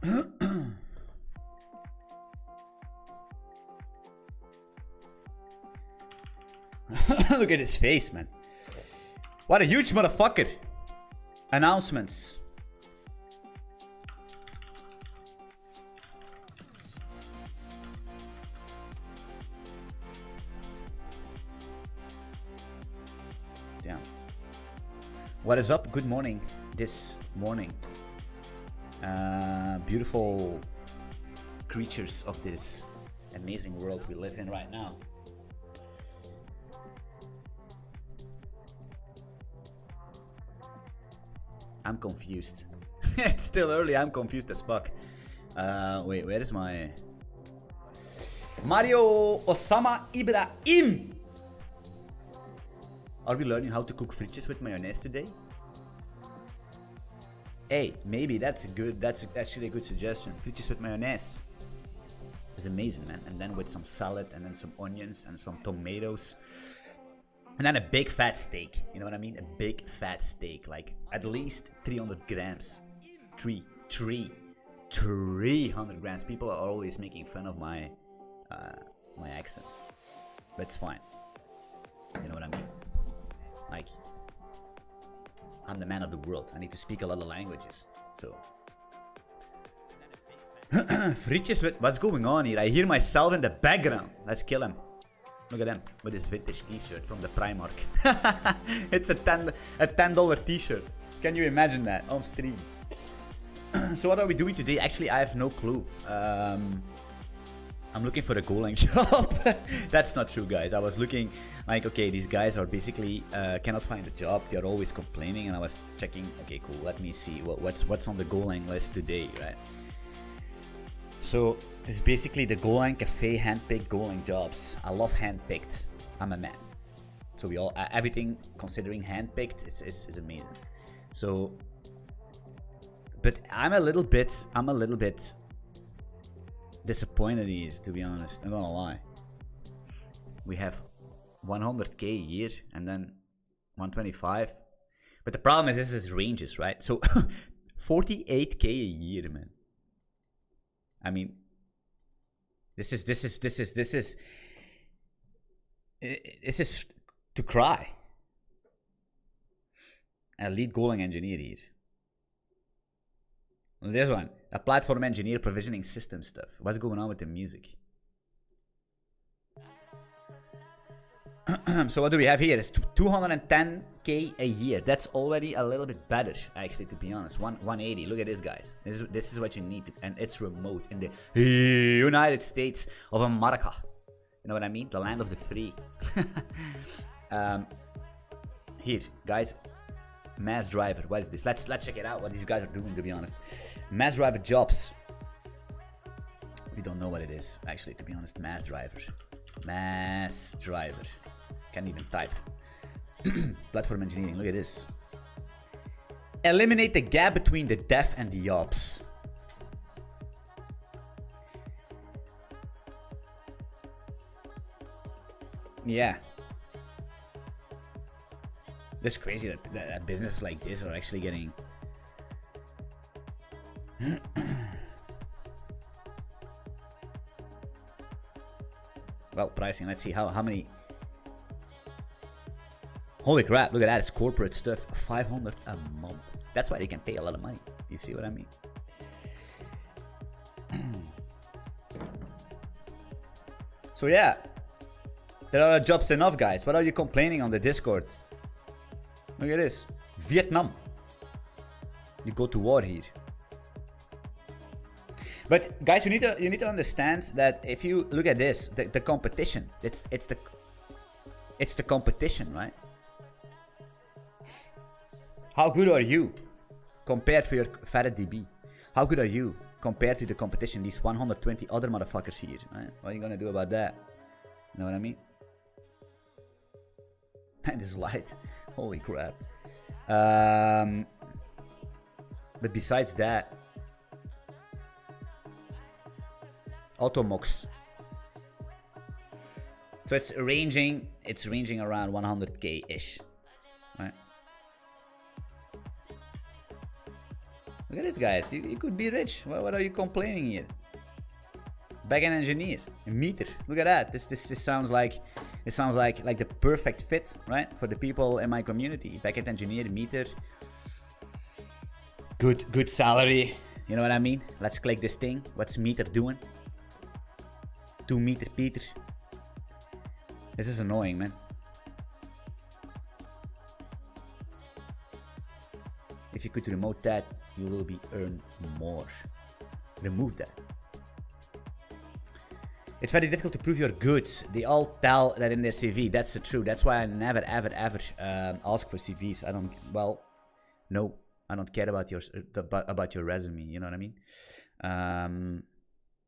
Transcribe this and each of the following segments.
Look at his face, man. What a huge motherfucker. Announcements. Damn. What is up? Good morning. This morning. Beautiful creatures of this amazing world we live in right now. I'm confused. It's still early, I'm confused as fuck. Wait, where is my... Mario Osama Ibrahim! Are we learning how to cook fritters with mayonnaise today? Hey, maybe that's actually a good suggestion. Fritters with mayonnaise. It's amazing, man. And then with some salad, and then some onions, and some tomatoes. And then a big fat steak, you know what I mean? A big fat steak, like at least 300 grams. 300 grams. People are always making fun of my my accent, but it's fine. You know what I mean? Like, I'm the man of the world. I need to speak a lot of languages, so. Frietjes with what's going on here? I hear myself in the background. Let's kill him. Look at him with his vintage t-shirt from the Primark. It's a $10 t-shirt. Can you imagine that on stream? So what are we doing today? Actually, I have no clue. I'm looking for a goaling job. That's not true, guys. I was looking like, okay, these guys are basically cannot find a job. They're always complaining, and I was checking. Okay, cool. Let me see what's on the goaling list today, right? So this is basically the Golang Cafe handpicked Golang jobs. I love handpicked. I'm a man. So we all everything considering handpicked is amazing. So, but I'm a little bit disappointed here, to be honest. I'm gonna lie. We have 100k a year and then 125. But the problem is this is ranges, right? So 48k a year, man. I mean, this is to cry. A lead Golang engineer here. This one, a platform engineer provisioning system stuff. What's going on with the music? So what do we have here? It's 210k a year. That's already a little bit better, actually, to be honest. 180. Look at this, guys. This is what you need, and it's remote in the United States of America. You know what I mean? The land of the free. Here, guys. Mass driver. What is this? Let's check it out. What these guys are doing, to be honest. Mass driver jobs. We don't know what it is, actually, to be honest. Mass driver. Mass driver. Can't even type. Platform engineering. Look at this. Eliminate the gap between the dev and the ops. Yeah. It's crazy that businesses like this are actually getting... Well, pricing. Let's see how many... Holy crap, look at that. It's corporate stuff. 500 a month. That's why they can pay a lot of money. You see what I mean? So yeah. There are jobs enough, guys. What are you complaining on the Discord? Look at this. Vietnam. You go to war here. But guys, you need to understand that if you look at this, the competition, it's the competition, right? How good are you compared to your FattDB? How good are you compared to the competition, these 120 other motherfuckers here, right? What are you gonna do about that? You know what I mean? And this light, holy crap. But besides that, Automox. So it's ranging around 100k ish, right? Look at this, guys. You could be rich. What are you complaining here? Backend engineer, a meter. Look at that. This sounds like the perfect fit, right? For the people in my community. Backend engineer, meter. Good salary. You know what I mean? Let's click this thing. What's meter doing? 2 meter Peter. This is annoying, man. If you could remote that, you will be earn more. Remove that. It's very difficult to prove you're good. They all tell that in their CV. That's the truth. That's why I never, ever, ever ask for CVs. No, I don't care about your resume. You know what I mean?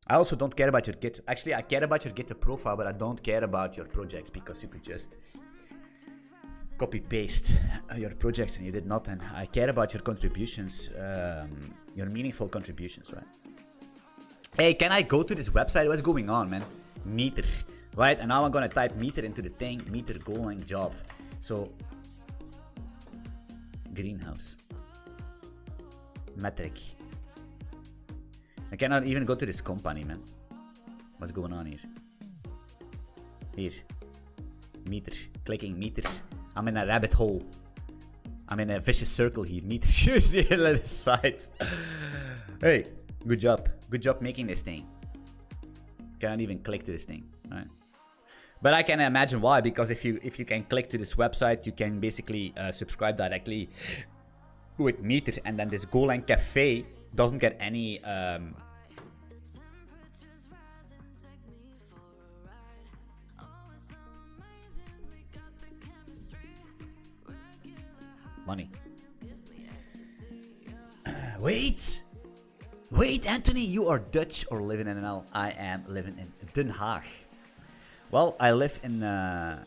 I also don't care about your Git. Actually, I care about your Git profile, but I don't care about your projects because you could just copy paste your projects and you did nothing. I care about your contributions, your meaningful contributions, right? Hey, can I go to this website? What's going on, man? Meter, right? And now I'm gonna type meter into the thing, meter Golang job. So, greenhouse, metric. I cannot even go to this company, man. What's going on here? Here, meter, clicking meter. I'm in a rabbit hole. I'm in a vicious circle here. Meter, seriously, let it side. Hey, good job. Good job making this thing. Cannot even click to this thing, right? But I can imagine why, because if you can click to this website, you can basically subscribe directly with Meter, and then this Golang Cafe doesn't get any money. Wait, Anthony, you are Dutch or living in NL? I am living in Den Haag. Well, I live in the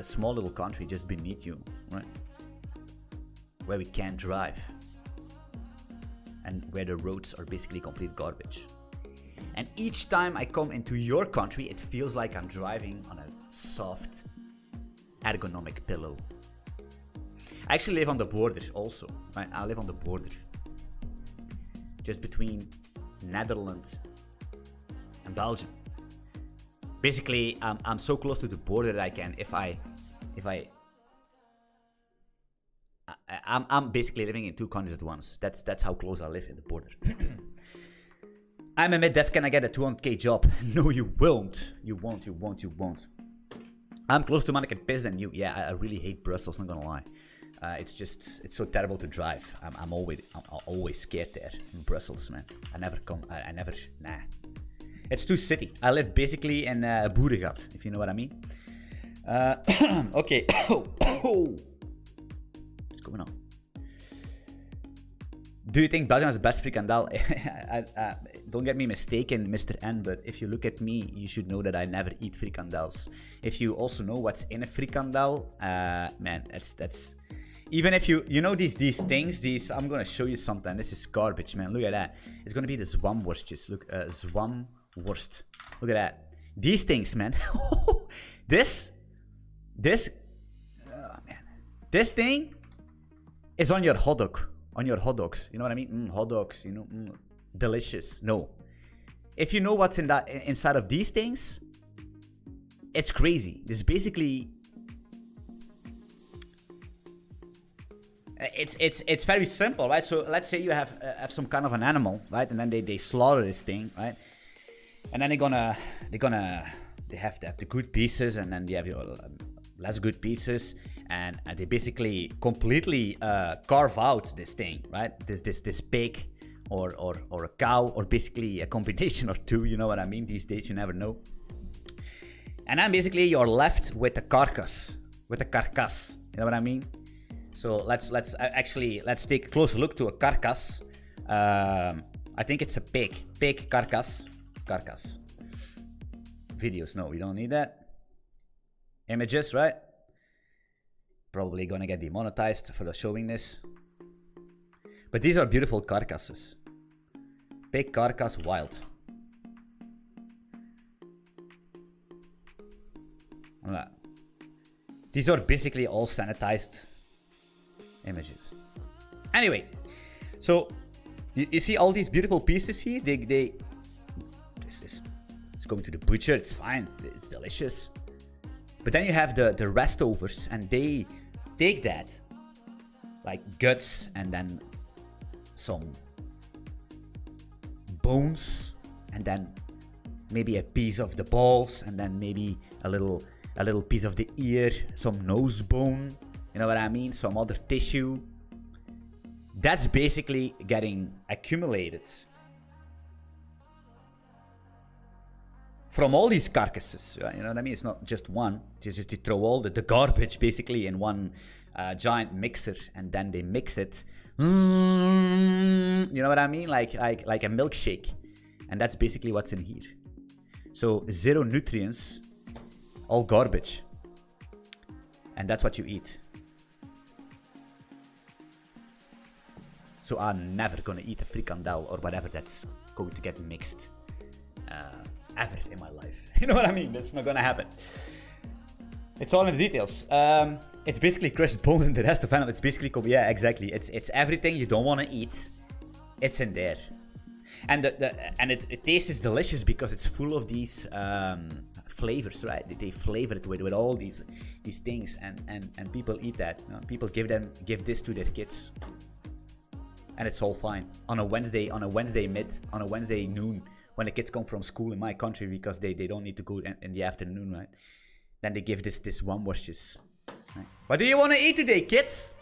small little country just beneath you, right? Where we can't drive. And where the roads are basically complete garbage. And each time I come into your country, it feels like I'm driving on a soft, ergonomic pillow. I actually live on the border also, right? I live on the border. Just between Netherlands and Belgium. Basically, I'm so close to the border that I can, I'm basically living in 2 countries at once. That's how close I live in the border. I'm a mid-dev, can I get a 200k job? No, you won't. You won't. I'm close to Manneken Pis than you. Yeah, I really hate Brussels, not gonna lie. It's so terrible to drive. I'm always scared there in Brussels, man. Nah. It's too city. I live basically in Boeregat, if you know what I mean. Okay. What's going on? Do you think Belgium has the best frikandel? Don't get me mistaken, Mr. N, but if you look at me, you should know that I never eat frikandels. If you also know what's in a frikandel, man, that's... Even if you know these things, I'm gonna show you something. This is garbage, man. Look at that. It's gonna be the zwamworstjes. Look, zwamworst. Look at that. These things, man. This, oh man. This thing is on your hot dog. On your hot dogs. You know what I mean? Hot dogs, you know, delicious. No. If you know what's inside of these things, it's crazy. This is basically... It's very simple, right? So let's say you have some kind of an animal, right? And then they slaughter this thing, right? And then they have the good pieces, and then they have your less good pieces, and they basically completely carve out this thing, right? This pig or a cow, or basically a combination or two. You know what I mean? These days you never know. And then basically you're left with a carcass. You know what I mean? So let's take a closer look to a carcass. I think it's a pig carcass. Videos, no, we don't need that. Images, right? Probably gonna get demonetized for showing this. But these are beautiful carcasses. Pig carcass wild. These are basically all sanitized images. Anyway, So you see all these beautiful pieces here? This is, it's going to the butcher, it's fine, it's delicious. But then you have the restovers, and they take that, like guts, and then some bones, and then maybe a piece of the balls, and then maybe a little piece of the ear, some nose bone, you know what I mean? Some other tissue. That's basically getting accumulated from all these carcasses, right? You know what I mean? It's not just one. It's just to throw all the garbage basically in one giant mixer, and then they mix it. You know what I mean? Like a milkshake. And that's basically what's in here. So 0 nutrients, all garbage. And that's what you eat. So I'm never gonna eat a frikandel or whatever that's going to get mixed ever in my life. You know what I mean? That's not gonna happen. It's all in the details. It's basically crushed bones and the rest of animal. It's basically, yeah, exactly. It's everything you don't want to eat. It's in there, and it tastes delicious because it's full of these flavors, right? They flavor it with all these things, and people eat that. You know? People give this to their kids. And it's all fine on a Wednesday noon when the kids come from school in my country, because they don't need to go in the afternoon, right? Then they give this zwangsworstjes. Right? What do you want to eat today, kids?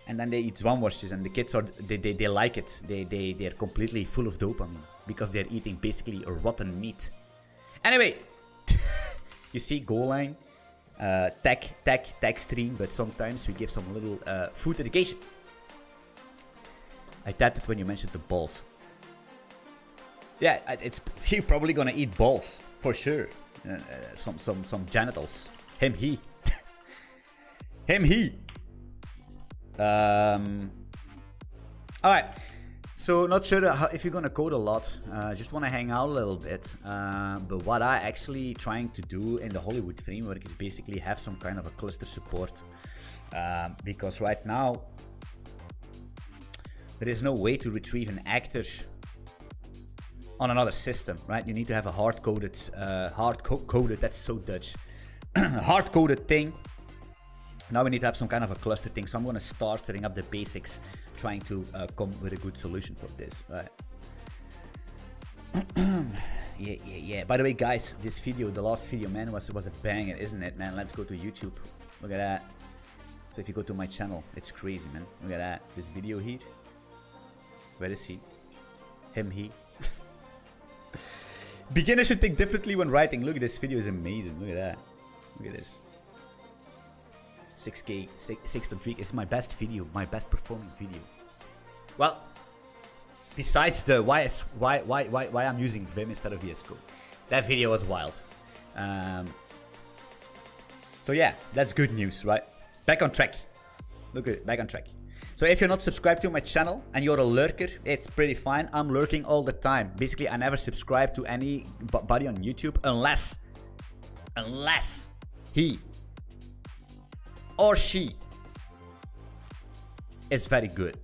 And then they eat zwangsworstjes, and the kids they like it. They're completely full of dopamine because they're eating basically a rotten meat. Anyway, you see, goal line, tech stream, but sometimes we give some little food education. I tapped it when you mentioned the balls. Yeah, you're probably gonna eat balls for sure. Some genitals. Him, he. All right. So not sure if you're gonna code a lot. Just want to hang out a little bit. But what I actually trying to do in the Hollywood framework is basically have some kind of a cluster support, because right now there is no way to retrieve an actor on another system, right? You need to have a hard-coded, that's so Dutch, hard-coded thing. Now we need to have some kind of a cluster thing. So I'm gonna start setting up the basics, trying to come with a good solution for this, right? Yeah. By the way, guys, this video, the last video, man, was a banger, isn't it, man? Let's go to YouTube. Look at that. So if you go to my channel, it's crazy, man. Look at that. This video here. Where is he? Him, he. Beginners should think differently when writing. Look at this video, is amazing. Look at that. Look at this. 6K, 6.3. It's my best video, my best performing video. Well, besides the why I'm using Vim instead of VS Code. That video was wild. So yeah, that's good news, right? Back on track. Look at it, back on track. So if you're not subscribed to my channel and you're a lurker, it's pretty fine. I'm lurking all the time. Basically, I never subscribe to anybody on YouTube unless he or she is very good.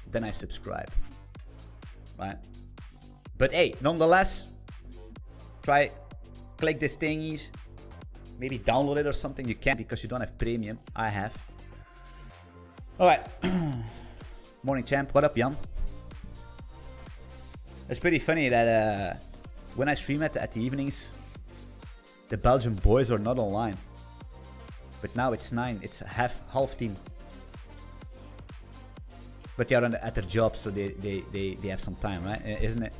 Then I subscribe, right? But hey, nonetheless, click this thing here. Maybe download it or something. You can because you don't have premium. I have. Alright. Morning, champ. What up, Jan? It's pretty funny that when I stream at the evenings, the Belgian boys are not online. But now it's 9. It's half team. But they are at their job, so they have some time, right? Isn't it?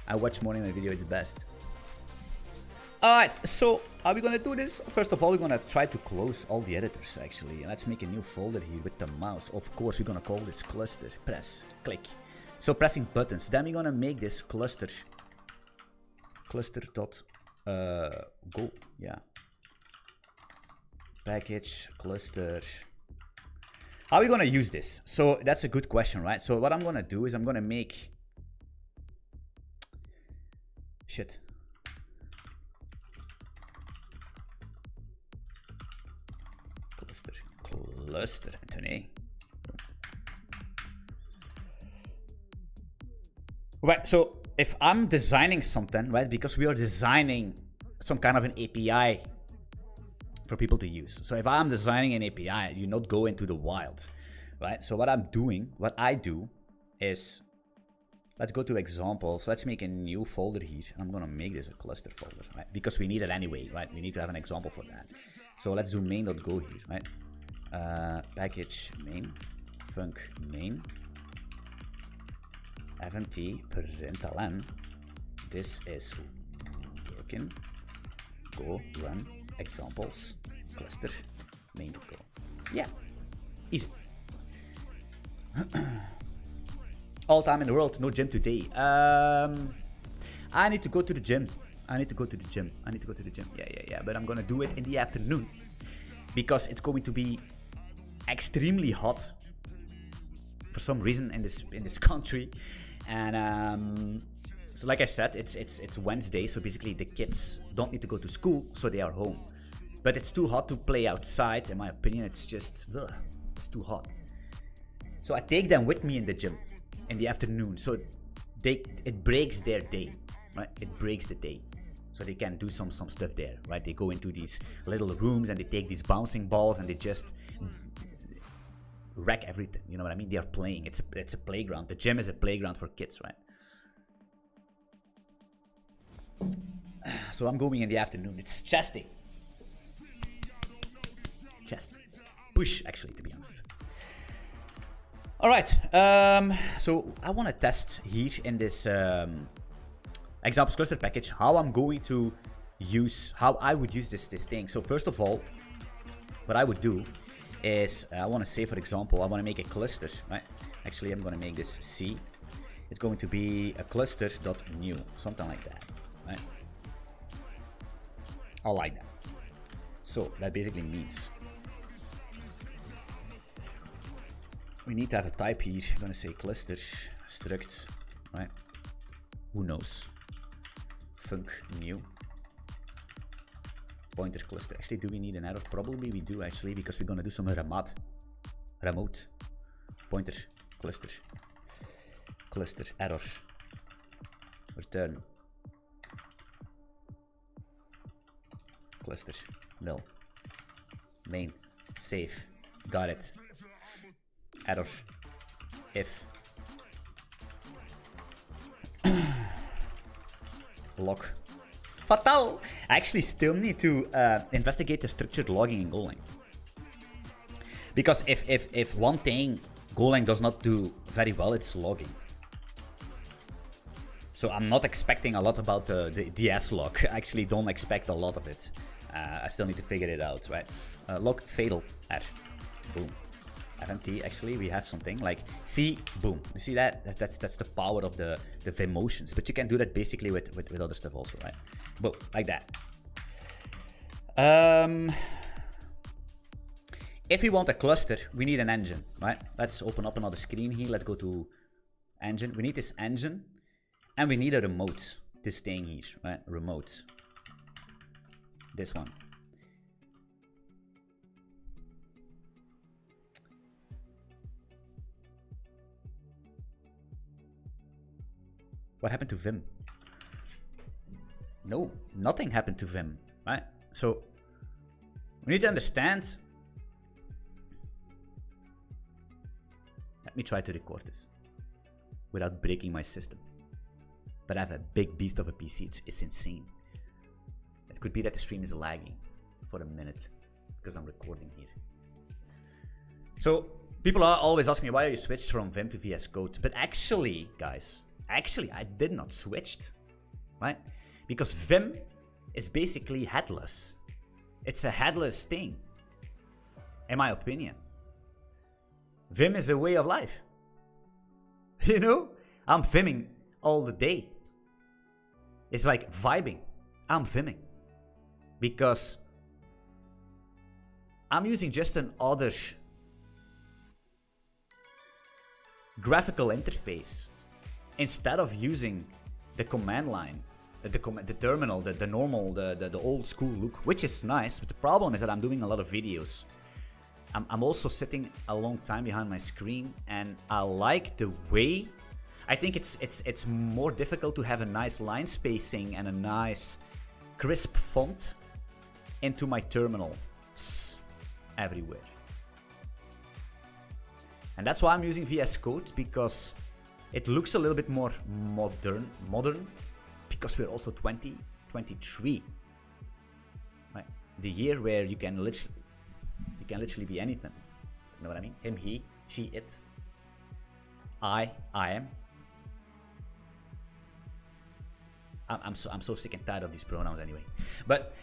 I watch morning video. It's best. Alright, so how are we gonna do this? First of all, we're gonna try to close all the editors actually. Let's make a new folder here with the mouse. Of course, we're gonna call this cluster. Press, click. So pressing buttons. Then we're gonna make this cluster. Go. Yeah. Package cluster. How are we gonna use this? So that's a good question, right? So what I'm gonna do is I'm gonna make shit. Cluster. cluster, Anthony. Right, so if I'm designing something, right, because we are designing some kind of an API for people to use. So if I'm designing an API, you not go into the wild, right? So what I do is, let's go to examples. Let's make a new folder here. I'm gonna make this a cluster folder, right? Because we need it anyway, right? We need to have an example for that. So let's do main.go here, right? Package main, func main, fmt println. This is working. Go run examples cluster main.go. Yeah, easy. All time in the world, no gym today. I need to go to the gym. Yeah. But I'm gonna do it in the afternoon because it's going to be extremely hot for some reason in this country. And so like I said, it's Wednesday, so basically the kids don't need to go to school, so they are home. But it's too hot to play outside, in my opinion. It's just, it's too hot. So I take them with me in the gym in the afternoon, so it breaks their day, right? It breaks the day, so they can do some stuff there, right? They go into these little rooms and they take these bouncing balls and they just wreck everything. You know what I mean? They are playing. It's a playground. The gym is a playground for kids, right? So I'm going in the afternoon. It's chest day. Chest. Push, actually, to be honest. All right. So I want to test here in this examples cluster package how I'm going to use, how I would use this thing. So first of all, what I would do is I want to say, for example, I want to make a cluster, right? Actually, I'm going to make this C. It's going to be a cluster.new, something like that, right? I like that. So that basically means we need to have a type here. I'm going to say cluster struct, right? Who knows? Func new. Pointer cluster. Actually, do we need an error? Probably we do, actually, because we're going to do some remote pointer cluster error return cluster nil main save, got it. Error if log fatal. I actually still need to investigate the structured logging in Golang, because if one thing Golang does not do very well, it's logging. So I'm not expecting a lot about the DS log. I actually don't expect a lot of it. I still need to figure it out, right? Log fatal R, boom. FMT, actually we have something like C, boom. You see that? That's the power of the Vim motions. But you can do that basically with other stuff also, right? Boom, like that. If we want a cluster, we need an engine, right? Let's open up another screen here. Let's go to engine. We need this engine, and we need a remote. This thing here, right? Remote. This one. What happened to Vim? No, nothing happened to Vim, right? So we need to understand. Let me try to record this without breaking my system. But I have a big beast of a PC. It's insane. It could be that the stream is lagging for a minute because I'm recording here. So people are always asking me, why are you switched from Vim to VS Code? But actually, guys, I did not switch, right? Because Vim is basically headless. It's a headless thing, in my opinion. Vim is a way of life. You know, I'm Vimming all the day. It's like vibing. I'm Vimming because I'm using just an other graphical interface instead of using the command line, the terminal, the normal, the old school look, which is nice. But the problem is that I'm doing a lot of videos I'm also sitting a long time behind my screen, and I like the way. I think it's more difficult to have a nice line spacing and a nice crisp font into my terminal everywhere. And that's why I'm using VS Code, because it looks a little bit more modern, because we're also 2023, right? The year where you can literally be anything. You know what I mean? Him, he, she, it. I am. I'm so sick and tired of these pronouns anyway. But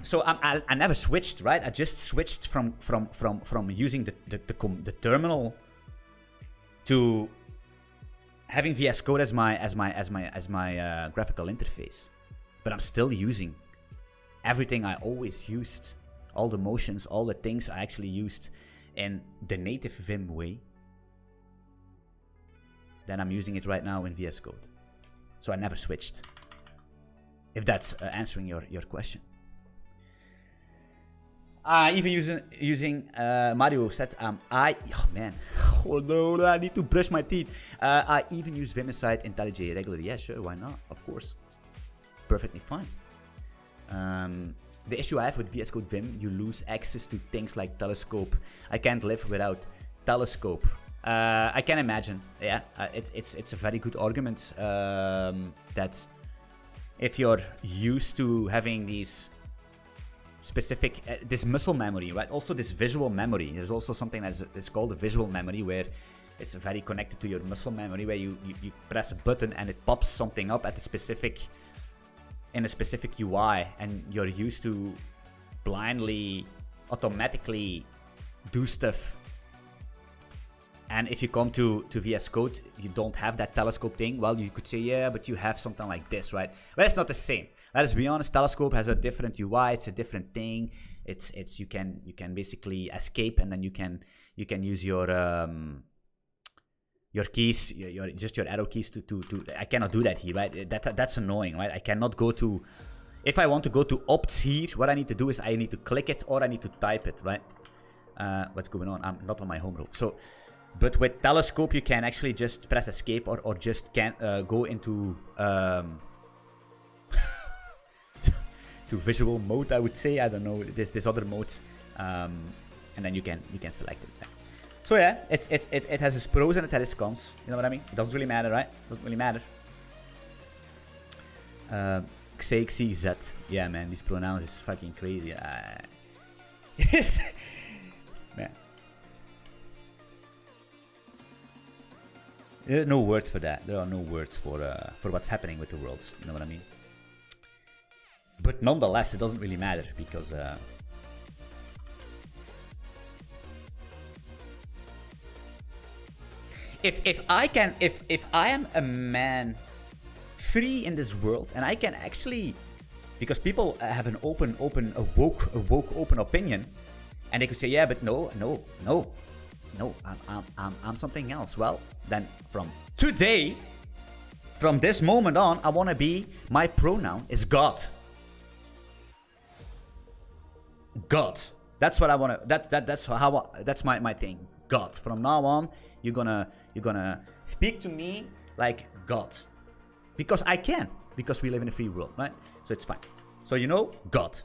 so I never switched, right? I just switched from using the terminal to having VS Code as my graphical interface. But I'm still using everything I always used, all the motions, all the things I actually used in the native Vim way. Then I'm using it right now in VS Code. So I never switched. If that's answering your question. Even using Mario said, oh man, oh no, I need to brush my teeth. I even use Vimicide IntelliJ regularly. Yeah, sure, why not? Of course. Perfectly fine. The issue I have with VS Code Vim, you lose access to things like telescope. I can't live without telescope. I can imagine, yeah, it's a very good argument that if you're used to having these specific, this muscle memory, right? Also this visual memory. There's also something that's called a visual memory, where it's very connected to your muscle memory, where you press a button and it pops something up at in a specific UI, and you're used to blindly, automatically do stuff. And if you come to VS Code, you don't have that telescope thing. Well, you could say, yeah, but you have something like this, right? But it's not the same. Let's be honest. Telescope has a different UI. It's a different thing. It's you can basically escape, and then you can use your keys, your arrow keys to. I cannot do that here, right? That's annoying, right? I cannot go to. If I want to go to opts here, what I need to do is I need to click it or I need to type it, right? What's going on? I'm not on my home row, so. But with telescope, you can actually just press escape or just can go into to visual mode. I would say, I don't know, this other mode, and then you can select it. So yeah, it has its pros and it has its cons. You know what I mean? It doesn't really matter, right? It doesn't really matter. XZ. Yeah, man, these pronouns is fucking crazy. Man. There are no words for that. There are no words for what's happening with the world. You know what I mean? But nonetheless, it doesn't really matter, because if I am a man free in this world, and I can actually, because people have an open, open opinion, and they could say, yeah, but no, I'm something else. Well, then from today, from this moment on, I want to be, my pronoun is God. God. That's what I want to, that's my thing. God. From now on, you're gonna speak to me like God. Because I can. Because we live in a free world, right? So it's fine. So you know, God.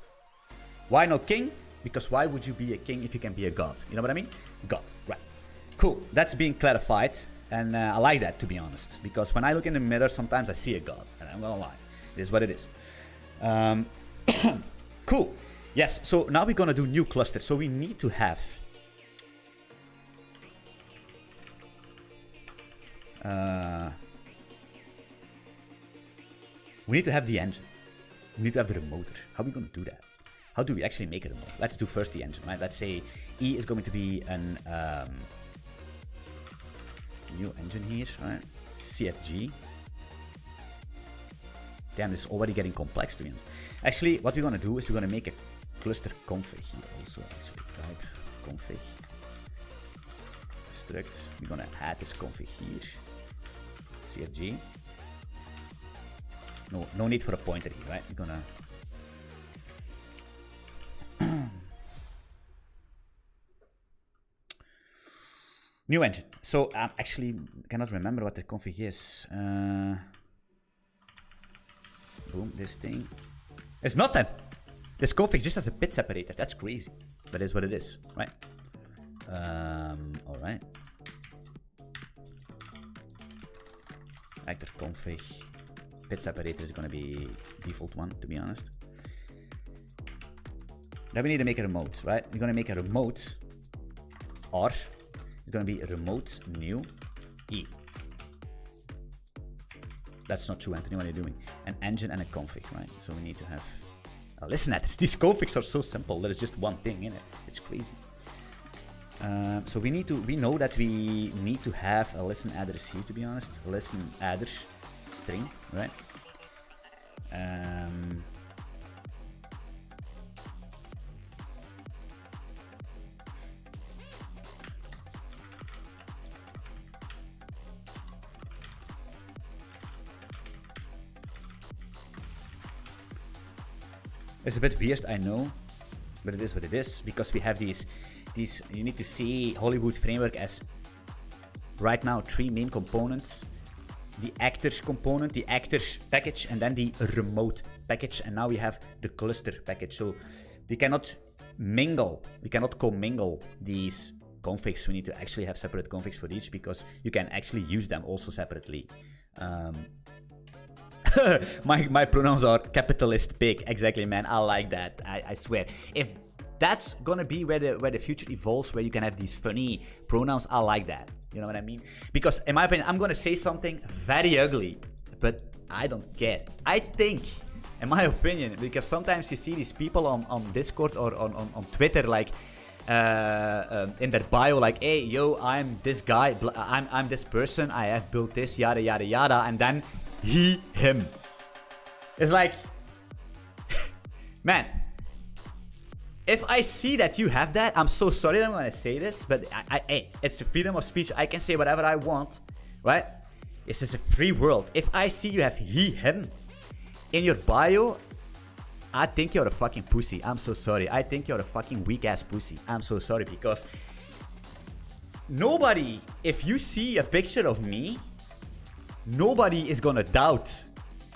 Why not king? Because why would you be a king if you can be a god? You know what I mean? God, right. Cool, that's being clarified. And I like that, to be honest. Because when I look in the mirror, sometimes I see a god. And I'm gonna lie. It is what it is. Cool. Yes, so now we're gonna do new clusters. So we need to have... we need to have the engine. We need to have the remoter. How are we gonna do that? How do we actually make a remote? Let's do first the engine, right? Let's say E is going to be an new engine here, right? CFG. Damn, this is already getting complex, to be honest. Actually, what we're gonna do is we're gonna make a cluster config here also. Actually, type config struct. We're gonna add this config here. CFG. No need for a pointer here, right? We're gonna New engine. So I actually cannot remember what the config is. Boom, this thing. It's not that. This config just has a bit separator. That's crazy. That is what it is, right? All right. Actor config. Bit separator is going to be default one, to be honest. Then we need to make a remote, right? We're going to make a remote R. It's going to be remote new E. That's not true, Anthony. What are you doing? An engine and a config, right? So we need to have. Listen at this. These configs are so simple. There is just one thing in it. It's crazy. So we know that we need to have a listen address here, to be honest. A listen address string, right? It's a bit weird, I know, but it is what it is, because we have these, you need to see Hollywood framework as right now 3 main components: the actors component, the actors package, and then the remote package. And now we have the cluster package. So we cannot mingle, we cannot commingle these configs. We need to actually have separate configs for each, because you can actually use them also separately. My pronouns are capitalist pig. Exactly, man. I like that. I swear. If that's gonna be where the future evolves, where you can have these funny pronouns, I like that. You know what I mean? Because in my opinion, I'm gonna say something very ugly, but I don't care. I think, in my opinion, because sometimes you see these people on Discord or on Twitter, like in their bio, like, hey, yo, I'm this guy, I'm this person, I have built this, yada yada yada, and then he, him. It's like, man, if I see that you have that, I'm so sorry that I'm gonna say this, but hey, it's the freedom of speech. I can say whatever I want, right? This is a free world. If I see you have he, him in your bio, I think you're a fucking pussy. I'm so sorry. I think you're a fucking weak ass pussy. I'm so sorry, because nobody, if you see a picture of me, nobody is gonna doubt.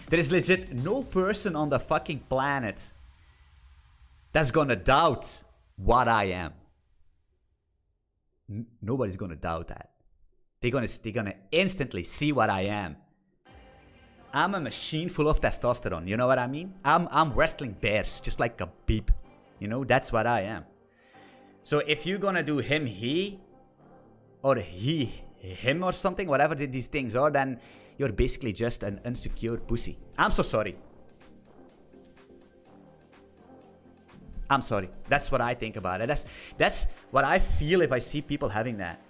There is legit no person on the fucking planet that's gonna doubt what I am. Nobody's gonna doubt that. They're gonna instantly see what I am. I'm a machine full of testosterone. You know what I mean? I'm wrestling bears just like a beep. You know, that's what I am. So if you're gonna do him, he, or he, him, or something, whatever these things are, then you're basically just an insecure pussy. I'm so sorry. I'm sorry. That's what I think about it. That's what I feel if I see people having that.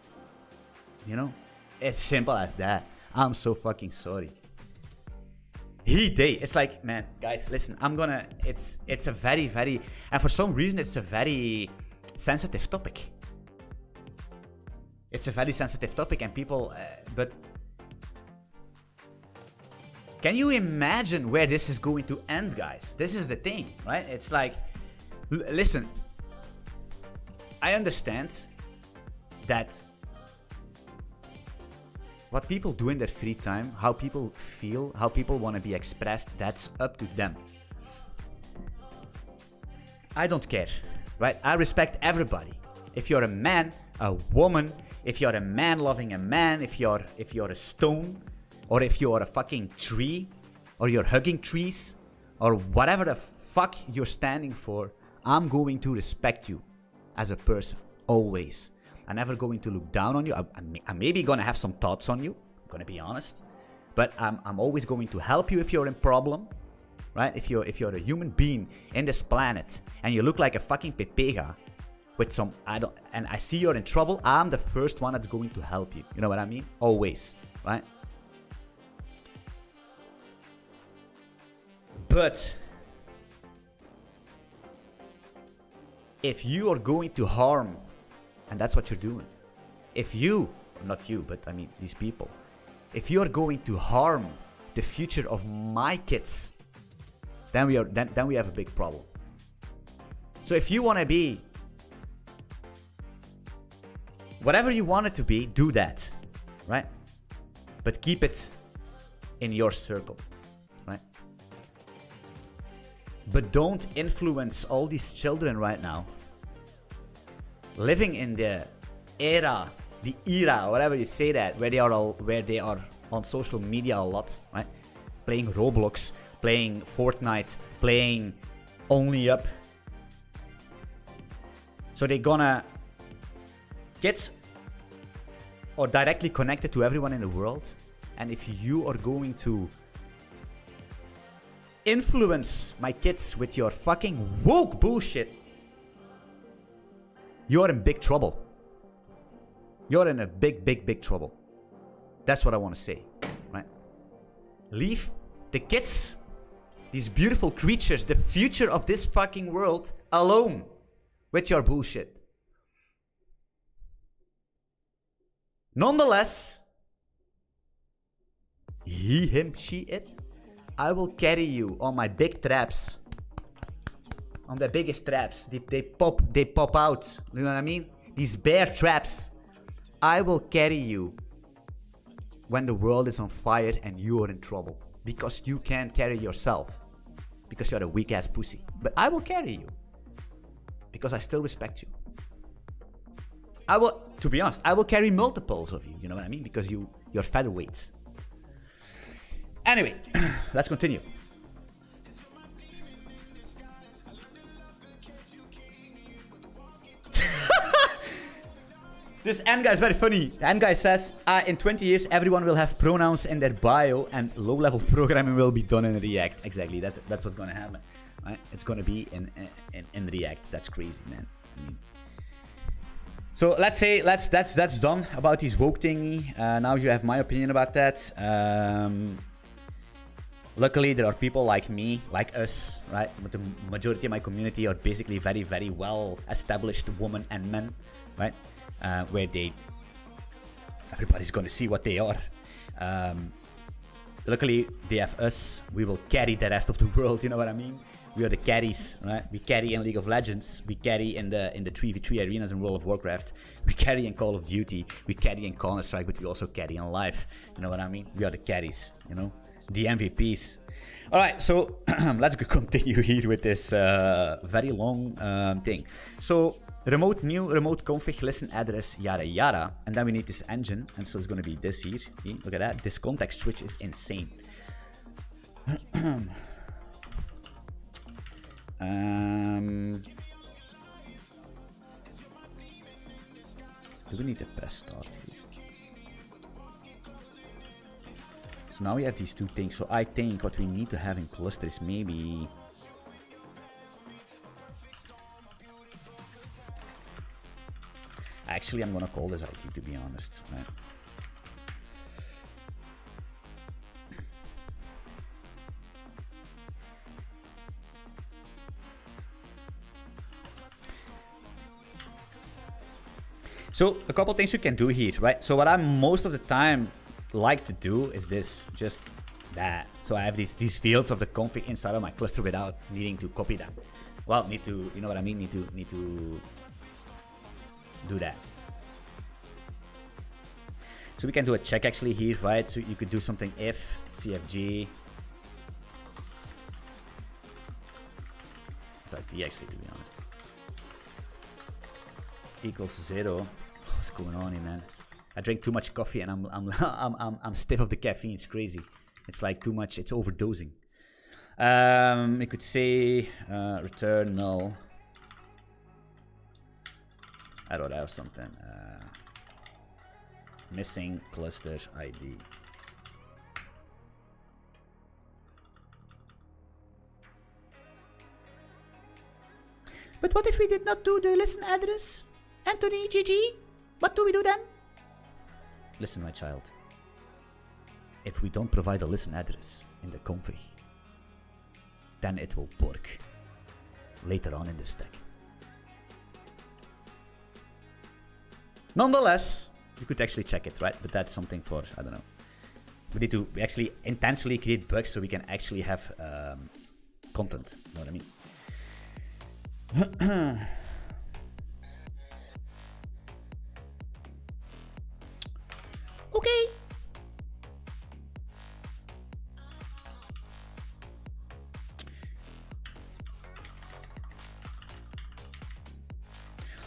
You know? It's simple as that. I'm so fucking sorry. He, they. It's like, man, guys, listen, it's a very, very, and for some reason it's a very sensitive topic. It's a very sensitive topic, and people, but can you imagine where this is going to end, guys? This is the thing, right? It's like, listen, I understand that what people do in their free time, how people feel, how people want to be expressed, that's up to them. I don't care, right? I respect everybody. If you're a man, a woman, if you're a man loving a man, if you're a stone, or if you're a fucking tree, or you're hugging trees, or whatever the fuck you're standing for, I'm going to respect you as a person, always. I'm never going to look down on you. I'm maybe going to have some thoughts on you, I'm going to be honest. But I'm always going to help you if you're in problem, right? If you're a human being in this planet, and you look like a fucking pepega, with some, and I see you're in trouble, I'm the first one that's going to help you. You know what I mean? Always, right? But if you are going to harm, and that's what you're doing, if you, not you, but I mean these people, if you are going to harm the future of my kids, then we have a big problem. So if you want to be Whatever you want it to be, do that, right? But keep it in your circle, right? But don't influence all these children right now living in the era, whatever you say that, where they are on social media a lot, right? Playing Roblox, playing Fortnite, playing Only Up. So they're gonna kids are directly connected to everyone in the world, and if you are going to influence my kids with your fucking woke bullshit, you're in big trouble. You're in a big trouble. That's what I want to say, right? Leave the kids, these beautiful creatures, the future of this fucking world, alone with your bullshit. Nonetheless, he, him, she, it, I will carry you on my big traps. On the biggest traps. They pop out. You know what I mean? These bear traps. I will carry you when the world is on fire and you are in trouble. Because you can't carry yourself. Because you're a weak ass pussy. But I will carry you. Because I still respect you. I will, to be honest, I will carry multiples of you. You know what I mean? Because you're featherweights. Anyway, let's continue. This N guy is very funny. N guy says, in 20 years, everyone will have pronouns in their bio and low-level programming will be done in React. Exactly, that's what's going to happen. Right? It's going to be in React. That's crazy, man. I mean, so let's say that's done about this woke thingy. Now you have my opinion about that. Luckily, there are people like me, like us, right? But the majority of my community are basically very, very well established women and men, right? Where everybody's gonna see what they are. Luckily, they have us. We will carry the rest of the world. You know what I mean? We are the carries, right? We carry in League of Legends. We carry in the 3v3 arenas in World of Warcraft. We carry in Call of Duty. We carry in Counter-Strike, but we also carry in life. You know what I mean? We are the carries. You know, the MVPs. All right, so let's continue here with this very long thing. So remote config, listen address, yada yada, and then we need this engine, and so it's going to be this here. See? Look at that. This context switch is insane. Do we need to press start here? So now we have these two things. So I think what we need to have in cluster is maybe actually I'm gonna call this IT, to be honest, right? So a couple things you can do here, right? So what I most of the time like to do is this, just that. So I have these fields of the config inside of my cluster without needing to copy them. Well, need to, you know what I mean? Need to do that. So we can do a check actually here, right? So you could do something if cfg. It's IT actually, to be honest. Equals 0. What's going on here, man? I drink too much coffee and I'm stiff of the caffeine. It's crazy. It's like too much. It's overdosing. We could say return null. I don't have something. Missing cluster ID. But what if we did not do the listen address? Anthony, GG? What do we do then? Listen, my child. If we don't provide a listen address in the config, then it will work later on in the stack. Nonetheless, you could actually check it, right? But that's something for, I don't know. We need to actually intentionally create bugs so we can actually have content. You know what I mean? Okay.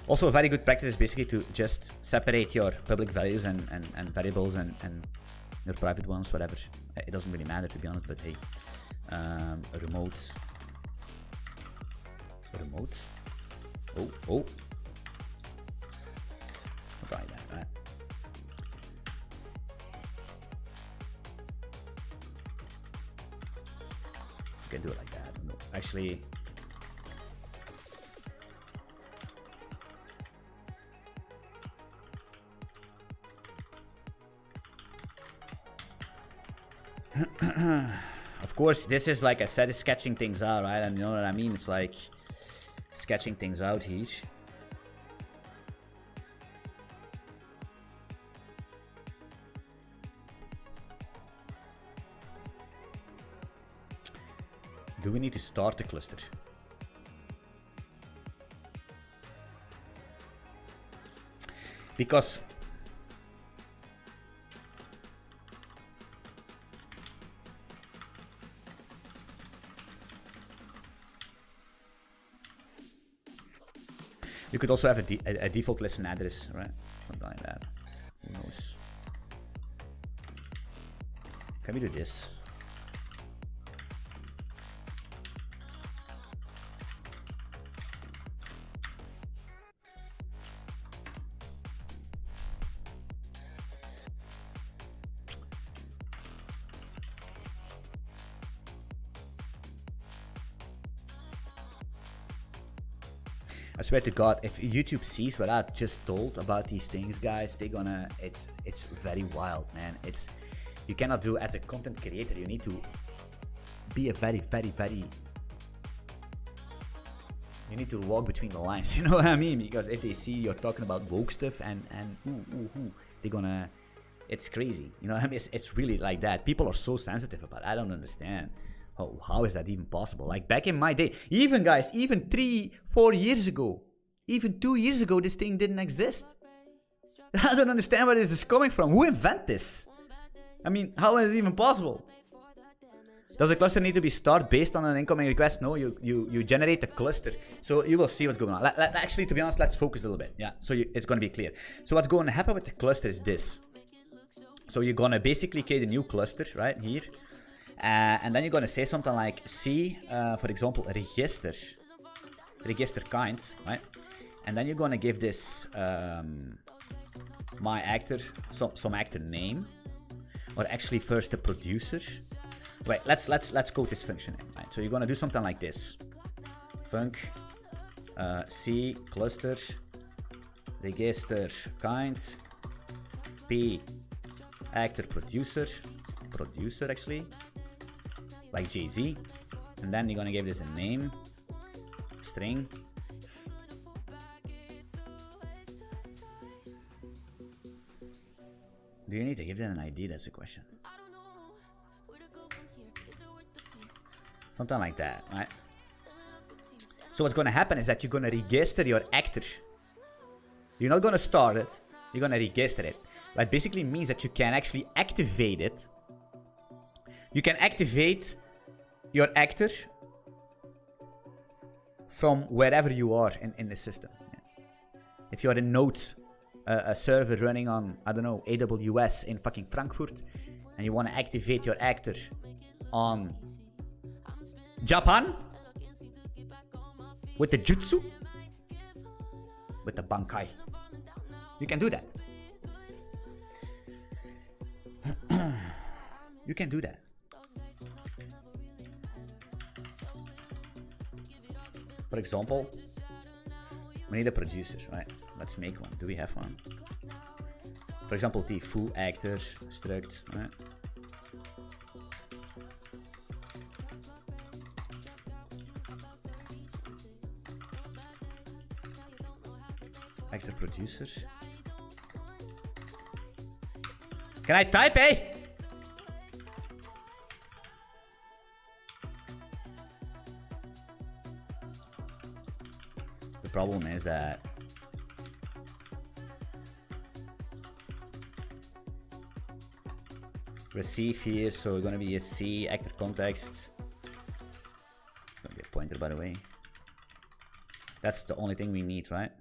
Also, a very good practice is basically to just separate your public values and variables and your private ones, whatever. It doesn't really matter, to be honest, but hey. A remote. Oh. Try that, right? You can do it like that. No, actually. Of course, this is like I said, is sketching things out, right? And you know what I mean? It's like sketching things out here. Do we need to start the cluster? Because you could also have a default listen address, right? Something like that. Who knows? Can we do this? I swear to God, if YouTube sees what I just told about these things, guys, they're gonna. It's very wild, man. You cannot do as a content creator. You need to be a very. You need to walk between the lines. You know what I mean? Because if they see you're talking about woke stuff and they're gonna. It's crazy. You know what I mean? It's really like that. People are so sensitive about it. I don't understand. How is that even possible? Like back in my day, even guys, even 3-4 years ago, even 2 years ago, this thing didn't exist. I don't understand where this is coming from. Who invented this? I mean, how is it even possible? Does a cluster need to be started based on an incoming request? No, you generate a cluster. So you will see what's going on. Actually, to be honest, let's focus a little bit. Yeah, so it's going to be clear. So what's going to happen with the cluster is this. So you're going to basically create a new cluster right here. And then you're going to say something like C, for example, register kind, right? And then you're going to give this my actor, some actor name, or actually first the producer. Wait, let's code this function in, right? So you're going to do something like this: func C cluster register kind P actor producer actually. Like Jay-Z, and then you're gonna give this a name string. Do you need to give them an ID? That's the question. Something like that, right? So what's gonna happen is that you're gonna register your actor. You're not gonna start it, you're gonna register it. That basically means that you can actually activate it. You can activate your actor from wherever you are in the system. If you're in Node, a server running on, I don't know, AWS in fucking Frankfurt, and you want to activate your actor on Japan with the Jutsu, with the Bankai, you can do that. You can do that. For example, we need a producer, right? Let's make one. Do we have one? For example, the foo actor struct, right? Actor producer. Can I type, eh? The problem is that receive here, so we're gonna be a C, actor context. Gonna be a pointer, by the way. That's the only thing we need, right?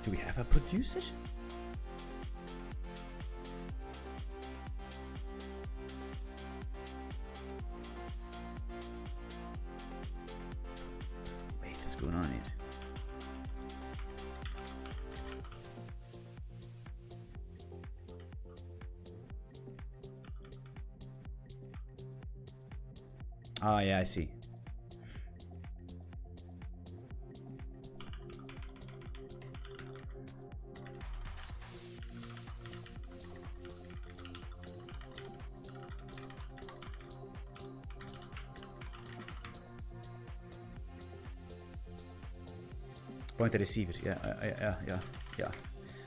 Do we have a producer? Wait, what's going on here? Oh, yeah, I see. Pointer receiver, yeah.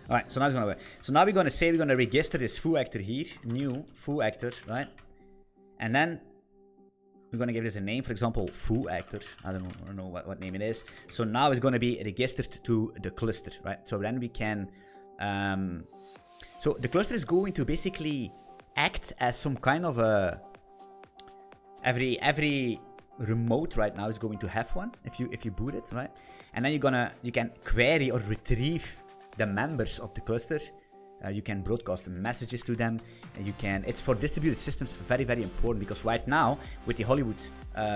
All right, so now it's gonna work. So now we're gonna say we're gonna register this foo actor here, new foo actor, right? And then we're gonna give this a name, for example, foo actor. I don't know what name it is. So now it's gonna be registered to the cluster, right? So then we can, so the cluster is going to basically act as some kind of a, every remote right now is going to have one if you boot it, right? And then you can query or retrieve the members of the cluster. You can broadcast messages to them. It's for distributed systems very, very important, because right now with the Hollywood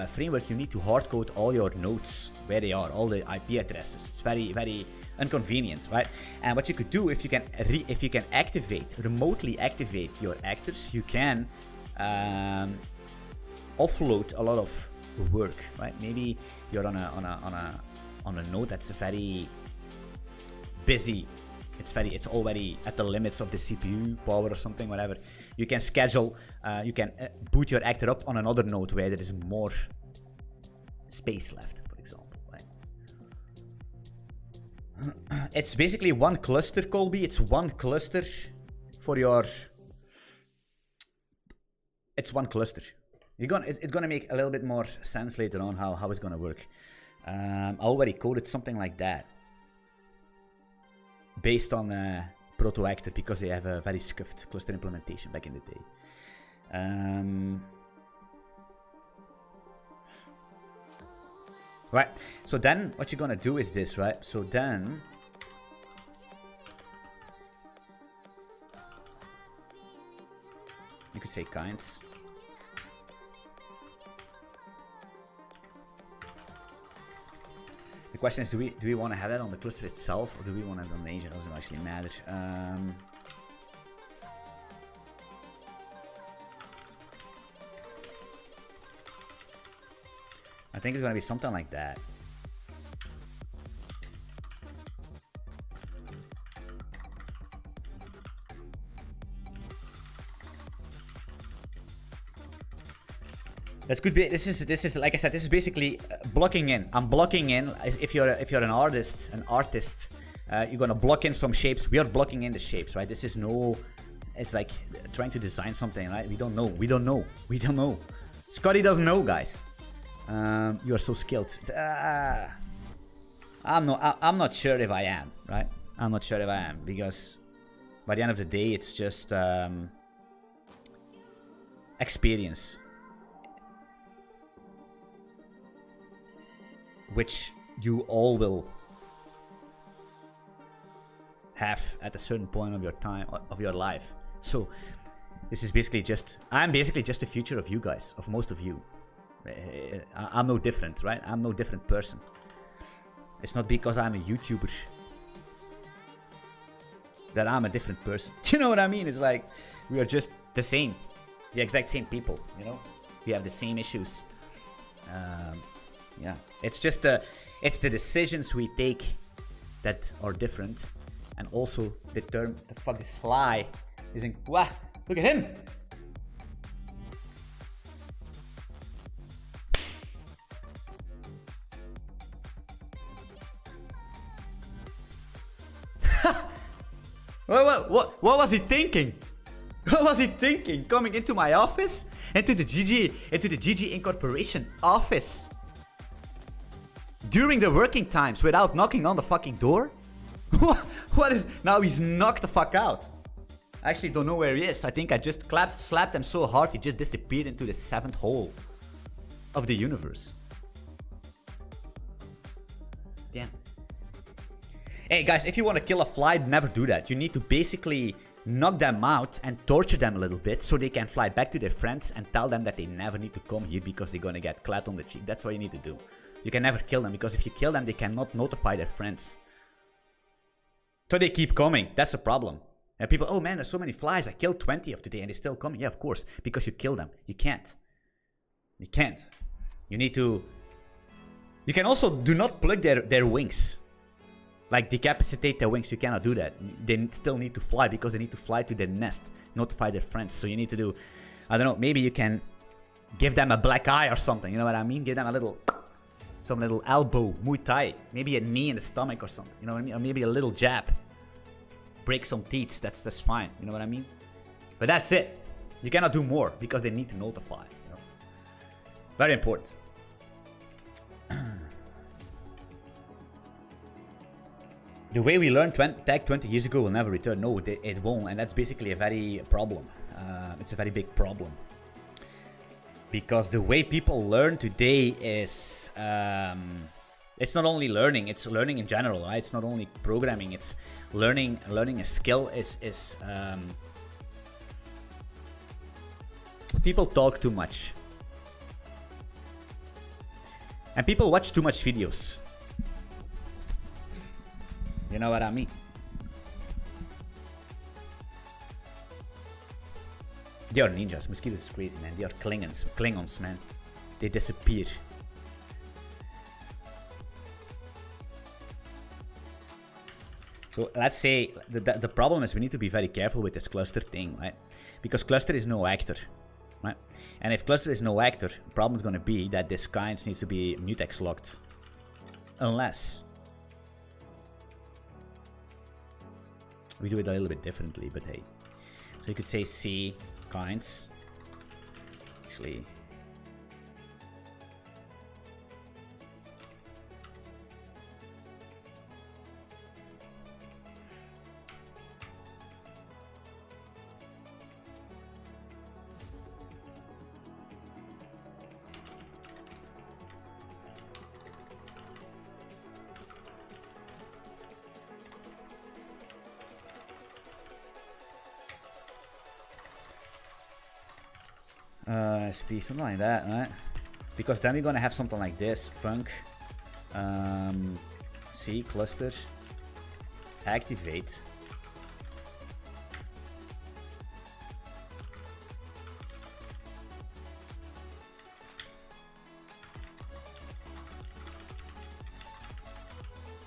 framework, you need to hard code all your nodes where they are, all the IP addresses. It's very, very inconvenient, right? And what you could do, if you can remotely activate your actors, you can offload a lot of work, right? Maybe you're on a node that's very busy. It's already at the limits of the CPU power or something, whatever. You can schedule, you can boot your actor up on another node where there is more space left, for example, right? It's basically one cluster, Colby. It's one cluster for your... It's one cluster. It's gonna make a little bit more sense later on how it's gonna work. I already coded something like that based on ProtoActor, because they have a very scuffed cluster implementation back in the day. Right, so then what you're gonna do is this, right? So then you could say kinds. The question is, do we want to have that on the cluster itself, or do we want to have it on the agent? It doesn't actually matter. I think it's going to be something like that. This could be. This is like I said. This is basically blocking in. I'm blocking in. If you're an artist, you're gonna block in some shapes. We are blocking in the shapes, right? This is no. It's like trying to design something, right? We don't know. Scotty doesn't know, guys. You are so skilled. I'm not sure if I am, right? I'm not sure if I am, because by the end of the day, it's just experience, which you all will have at a certain point of your time, of your life. So this is basically just, I'm basically just the future of you guys, of most of you. I'm no different, right? I'm no different person. It's not because I'm a YouTuber that I'm a different person. Do you know what I mean? It's like, we are just the same, the exact same people, you know? We have the same issues. Yeah, it's just it's the decisions we take that are different, and also the term, the fuck, this fly is in, wow, look at him. What was he thinking? What was he thinking? Coming into my office? Into the GG Incorporation office? During the working times without knocking on the fucking door? What is... Now he's knocked the fuck out. I actually don't know where he is. I think I just slapped him so hard he just disappeared into the 7th hole of the universe. Damn. Hey guys, if you want to kill a fly, never do that. You need to basically knock them out and torture them a little bit so they can fly back to their friends and tell them that they never need to come here because they're gonna get clapped on the cheek. That's what you need to do. You can never kill them because if you kill them, they cannot notify their friends. So they keep coming. That's the problem. And people, oh man, there's so many flies. I killed 20 of today and they're still coming. Yeah, of course, because you kill them. You can't. You can't. You need to... You can also do not plug their wings. Like decapacitate their wings. You cannot do that. They still need to fly because they need to fly to their nest. Notify their friends. So you need to do... I don't know, maybe you can give them a black eye or something. You know what I mean? Give them a little... Some little elbow, Muay Thai. Maybe a knee in the stomach or something. You know what I mean? Or maybe a little jab. Break some teeth. That's fine. You know what I mean? But that's it. You cannot do more because they need to notify. You know? Very important. The way we learned tag 20 years ago will never return. No, it won't. And that's basically a very problem. It's a very big problem. Because the way people learn today is... it's not only learning, it's learning in general, right? It's not only programming, it's learning a skill is people talk too much. And people watch too much videos. You know what I mean? They are ninjas. Mosquitoes is crazy, man. They are Klingons, man. They disappear. So let's say the problem is we need to be very careful with this cluster thing, right? Because cluster is no actor, right? And if cluster is no actor, the problem is going to be that this kind needs to be mutex locked. Unless we do it a little bit differently, but hey. So you could say C kinds. Actually, SP, something like that, right? Because then we're gonna have something like this: func, C cluster, activate.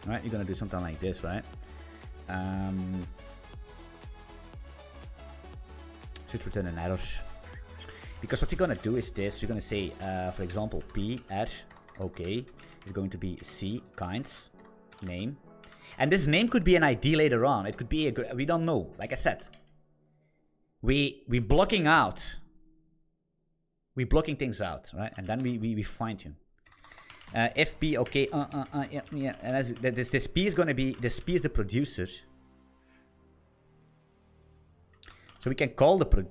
Right, you're gonna do something like this, right? Should return an error. Because what we're gonna do is this, we're gonna say, for example, P, R, okay, is going to be C, kinds, name. And this name could be an ID later on. It could be a, we don't know, like I said. We blocking out. We blocking things out, right? And then we fine tune. If P, okay, yeah. And as this P is gonna be, this P is the producer. So we can call the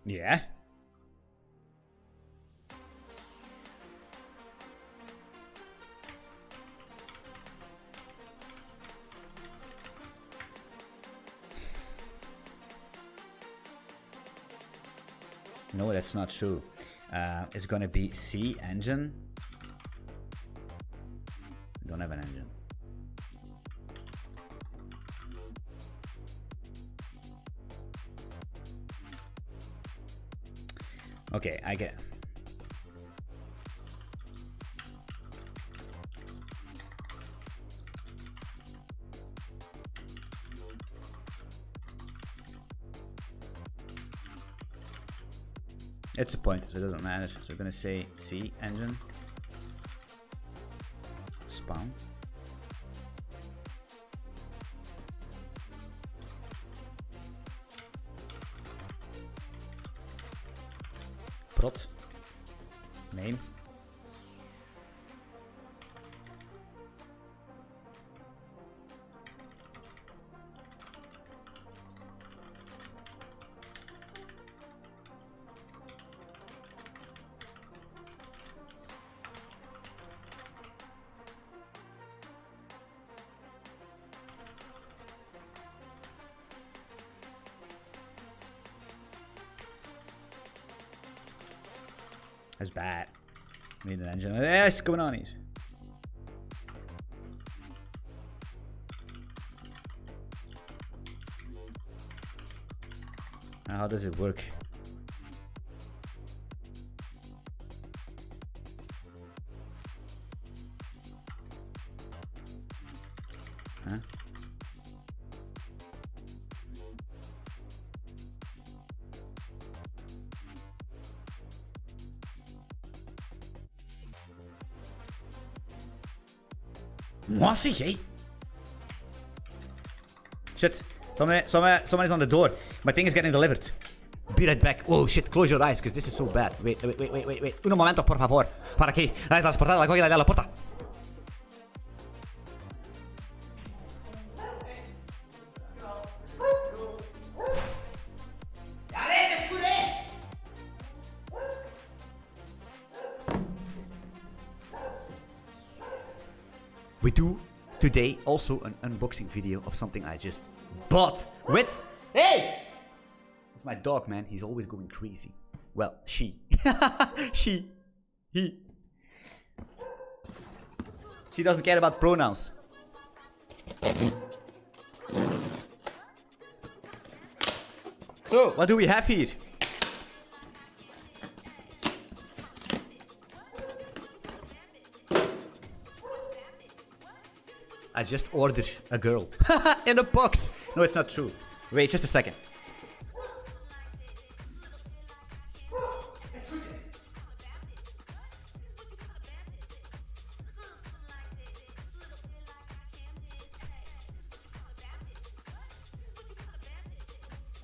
yeah. No, that's not true. It's gonna be C engine. We don't have an engine. Okay, I get it. It's a pointer, so it doesn't matter. So we're gonna say C engine spawn. prot. Name. That's bad. Need an engine. What's going on here? Now, how does it work? Huh? What zeg jij? Shit. Somebody's on the door. My thing is getting delivered. Be right back. Oh shit, close your eyes, because this is so bad. Wait. Un momento, por favor. Para aquí. La transportada, la cogida de la puerta. We do today also an unboxing video of something I just bought with... Hey! It's my dog, man. He's always going crazy. Well, she. He. She doesn't care about pronouns. So, what do we have here? I just ordered a girl in a box. No, it's not true. Wait, just a second.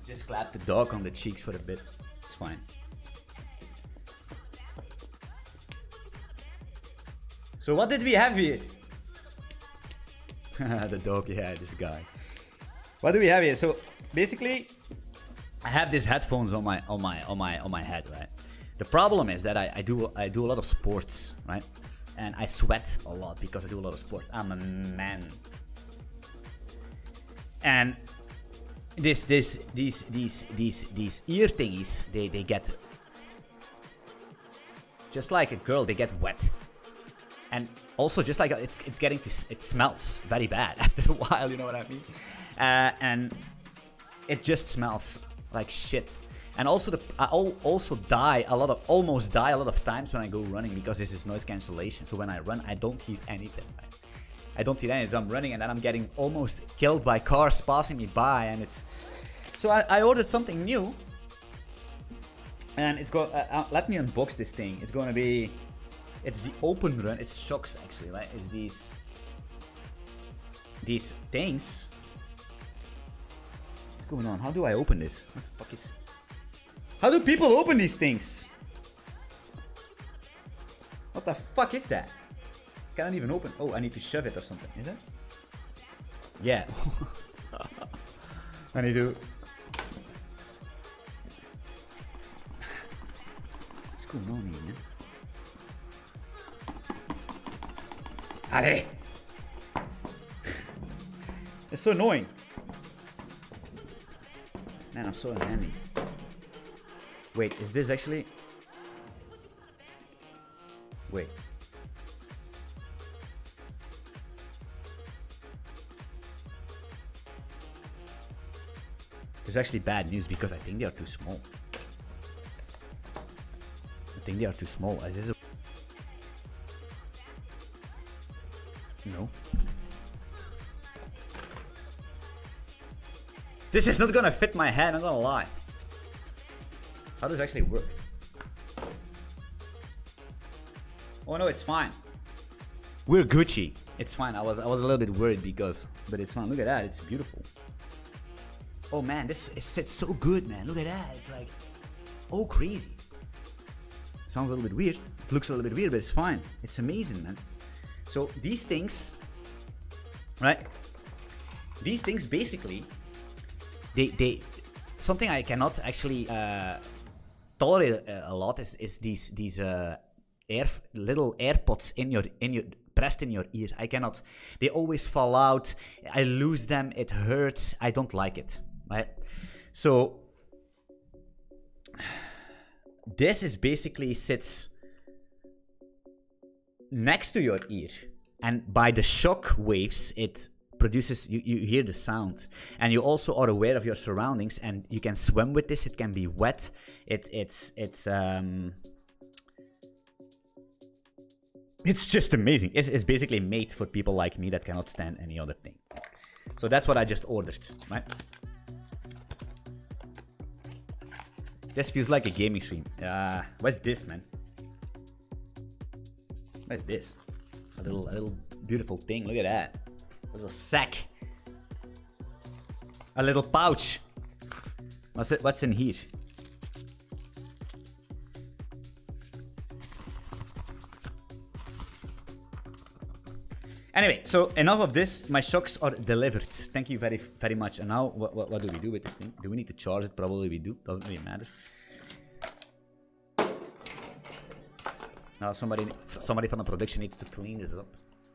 Just clap the dog on the cheeks for a bit. It's fine. So what did we have here? The dog, yeah, this guy. What do we have here? So basically, I have these headphones on my head, right? The problem is that I do a lot of sports, right? And I sweat a lot because I do a lot of sports. I'm a man. And these ear thingies, they get, just like a girl, they get wet. And also, just like it's getting to, it smells very bad after a while, you know what I mean? And it just smells like shit. And also, I almost die a lot of times when I go running because this is noise cancellation. So when I run, I don't hear anything. Right? I don't hear anything. So I'm running and then I'm getting almost killed by cars passing me by, and it's. So I ordered something new, and it's got. Let me unbox this thing. It's gonna be. It's the open run. It's shocks actually, right? It's these things. What's going on? How do I open this? What the fuck is? How do people open these things? What the fuck is that? Can't even open. Oh, I need to shove it or something. Is it? Yeah. I need to. What's going on here, man? Allez! It's so annoying. Man, I'm so unhandy. Wait, is this actually... Wait. There's actually bad news because I think they are too small. I think they are too small. Is this a... No. This is not gonna fit my head, I'm not gonna lie. How does it actually work? Oh no, it's fine. We're Gucci. It's fine. I was a little bit worried because, but it's fine. Look at that, it's beautiful. Oh man, this sits so good, man. Look at that. It's like, oh crazy. Sounds a little bit weird. It looks a little bit weird, but it's fine. It's amazing, man. So these things, right? These things basically, they something I cannot actually tolerate a lot is these little AirPods in your pressed in your ear. I cannot. They always fall out. I lose them. It hurts. I don't like it. Right? So this is basically sits next to your ear, and by the shock waves it produces, you hear the sound, and you also are aware of your surroundings, and you can swim with this. It can be wet. It's just amazing. It's basically made for people like me that cannot stand any other thing. So that's what I just ordered, right? This feels like a gaming stream. What's this, man? What is this? A little beautiful thing. Look at that. A little sack. A little pouch. What's in here? Anyway, so enough of this. My shocks are delivered. Thank you very, very much. And now, what do we do with this thing? Do we need to charge it? Probably we do. Doesn't really matter. Now somebody from the production needs to clean this up.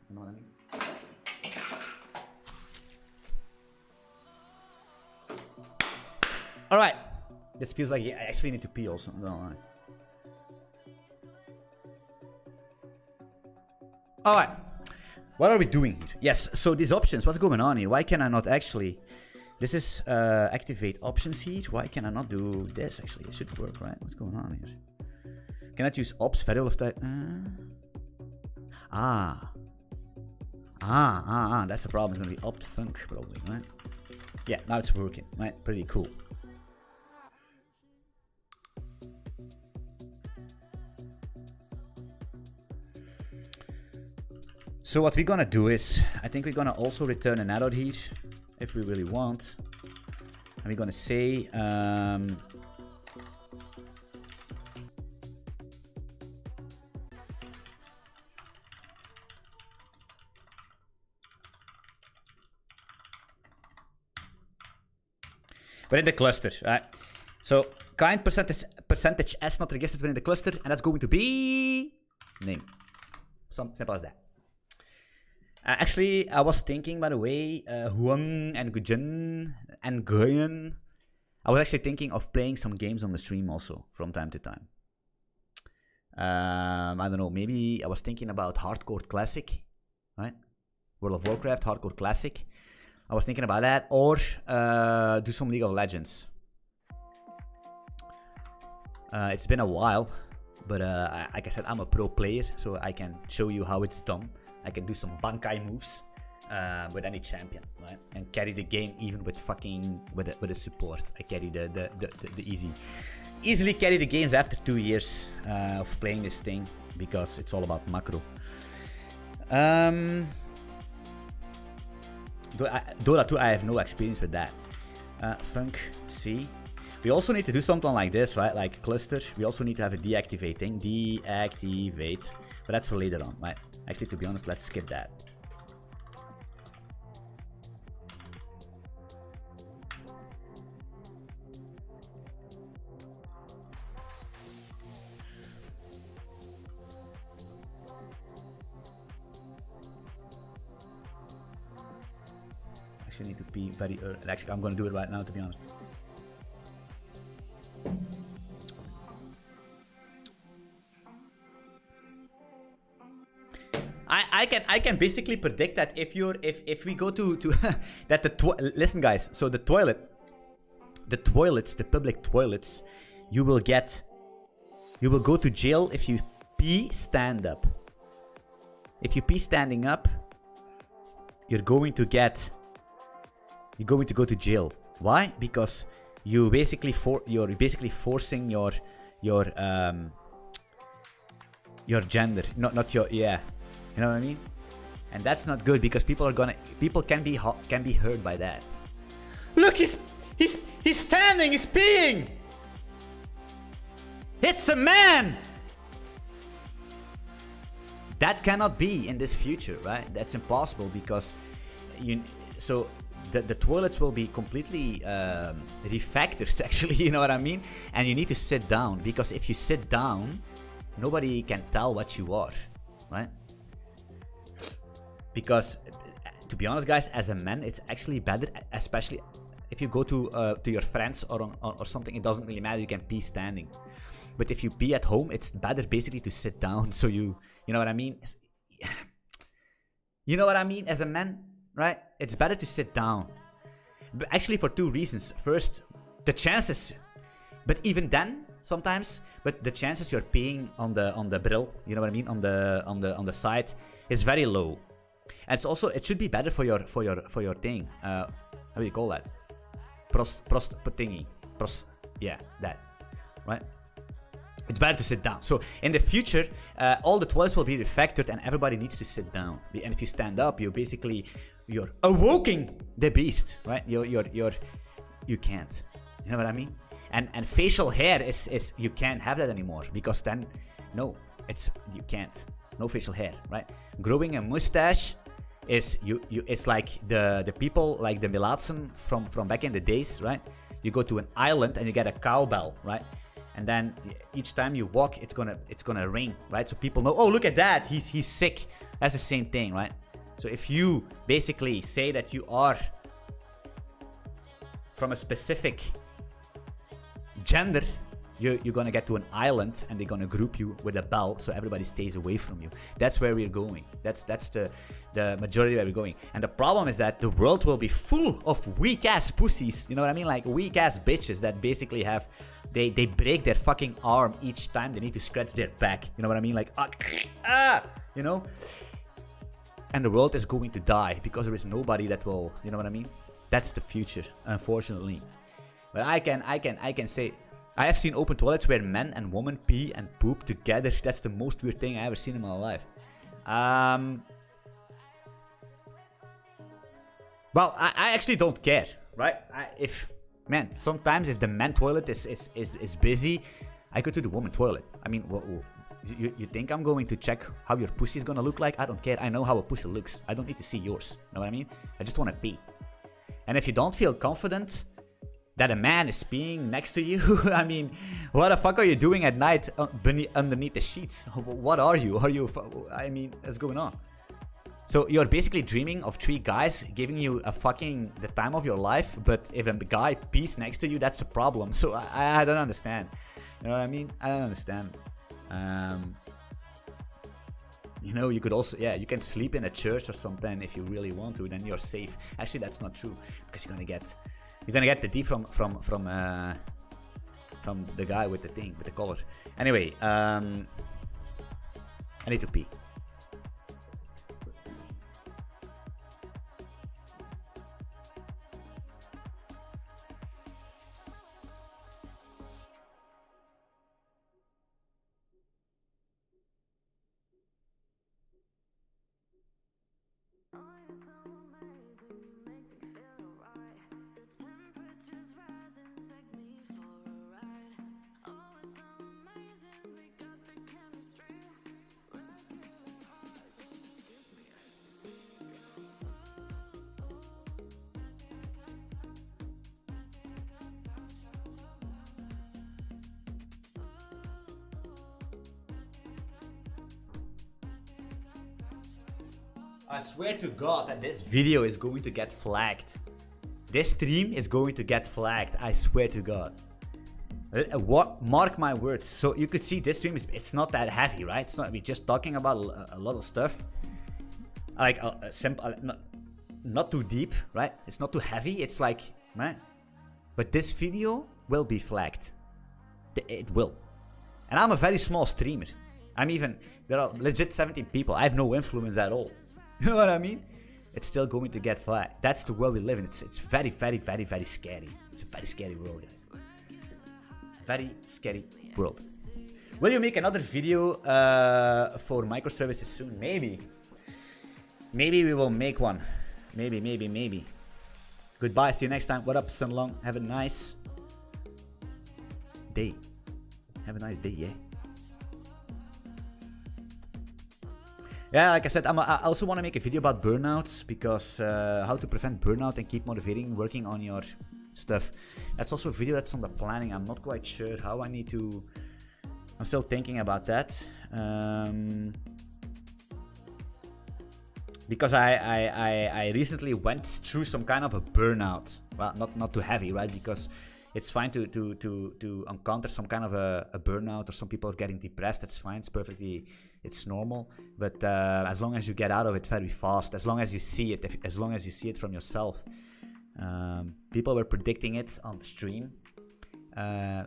You know what I mean? All right. This feels like I actually need to pee also. All right. What are we doing here? Yes, so these options, what's going on here? Why can I not actually... This is activate options here. Why can I not do this actually? It should work, right? What's going on here? Cannot use ops, variable of type... That's the problem. It's going to be opt func probably, right? Yeah, now it's working, right? Pretty cool. So what we're gonna do is, I think we're gonna also return an error here, if we really want. And we're gonna say, within the cluster, right? So kind percentage S not registered within the cluster, and that's going to be name. Simple as that. Actually, I was thinking, by the way, Huang and Gujun and Guyan. I was actually thinking of playing some games on the stream also from time to time. I don't know, maybe I was thinking about Hardcore Classic, right? World of Warcraft, Hardcore Classic. I was thinking about that, or do some League of Legends. It's been a while, but like I said, I'm a pro player, so I can show you how it's done. I can do some Bankai moves with any champion, right? And carry the game even with fucking with a support. I carry the easily carry the games after 2 years of playing this thing because it's all about macro. Dota 2, I have no experience with that. Func C. We also need to do something like this, right? Like cluster. We also need to have a deactivate thing. Deactivate. But that's for later on, right? Actually, to be honest, let's skip that. Actually, need to be very early. Actually, I'm going to do it right now, to be honest. I can basically predict that if we go to that listen guys, so the public toilets, you will go to jail if you pee stand up. If you pee standing up, you're going to go to jail. Why? Because you're basically forcing your gender, not your, yeah. You know what I mean? And that's not good because people can be hurt by that. Look, he's standing, he's peeing. It's a man. That cannot be in this future, right? That's impossible because so the toilets will be completely refactored, actually, you know what I mean? And you need to sit down, because if you sit down, nobody can tell what you are, right? Because to be honest, guys, as a man, it's actually better, especially if you go to your friends or something. It doesn't really matter. You can pee standing, but if you pee at home, it's better basically to sit down. So you know what I mean? You know what I mean? As a man, right? It's better to sit down. But actually, for two reasons. First, the chances, but even then, sometimes, but the chances you're peeing on the brill, you know what I mean, on the side, is very low. And it's also, it should be better for your thing. How do you call that? Yeah, that, right? It's better to sit down. So in the future, all the toilets will be refactored, and everybody needs to sit down. And if you stand up, you're awoking the beast, right? You can't. You know what I mean? And facial hair is you can't have that anymore, because then no, you can't. No facial hair, right? Growing a mustache is it's like the people like the Milatsen from back in the days, right? You go to an island and you get a cowbell, right? And then each time you walk, it's gonna ring, right? So people know, oh, look at that, he's sick. That's the same thing, right? So if you basically say that you are from a specific gender, you're gonna get to an island and they're gonna group you with a bell, so everybody stays away from you. That's where we're going. That's the majority where we're going. And the problem is that the world will be full of weak ass pussies. You know what I mean? Like weak ass bitches that basically have they break their fucking arm each time they need to scratch their back. You know what I mean? Like you know. And the world is going to die because there is nobody that will. You know what I mean? That's the future, unfortunately. But I can say, I have seen open toilets where men and women pee and poop together. That's the most weird thing I ever seen in my life. Well, I actually don't care, right? Sometimes if the men toilet is busy, I go to the woman toilet. I mean, you think I'm going to check how your pussy is gonna look like? I don't care. I know how a pussy looks. I don't need to see yours. You know what I mean? I just want to pee. And if you don't feel confident that a man is peeing next to you, I mean, what the fuck are you doing at night underneath the sheets? What are you? I mean, what's going on? So you're basically dreaming of three guys giving you the time of your life, but if a guy pees next to you, that's a problem. So I don't understand. You know what I mean? I don't understand. You know, you could also, you can sleep in a church or something if you really want to, then you're safe. Actually, that's not true, because you're gonna get the D from the guy with the thing, with the collar. Anyway, I need to pee. I swear to God that this video is going to get flagged. This stream is going to get flagged. I swear to God. Mark my words. So you could see this stream it's not that heavy, right? It's not. We're just talking about a lot of stuff. Like simple, not too deep, right? It's not too heavy. It's like, right? But this video will be flagged. It will. And I'm a very small streamer. There are legit 17 people. I have no influence at all. You know what I mean? It's still going to get flagged. That's the world we live in. It's very, very, very, very scary. It's a very scary world, guys. Very scary world. Will you make another video for microservices soon? Maybe. Maybe we will make one. Maybe. Goodbye. See you next time. What up, Sunlong? Have a nice day. Have a nice day, yeah. Yeah, like I said, I also want to make a video about burnouts, because how to prevent burnout and keep motivating working on your stuff. That's also a video that's on the planning. I'm not quite sure how I need to. I'm still thinking about that. Because I recently went through some kind of a burnout. Well, not too heavy, right? Because it's fine to encounter some kind of a burnout, or some people are getting depressed. That's fine. It's normal. But as long as you get out of it very fast, as long as you see it from yourself. People were predicting it on stream.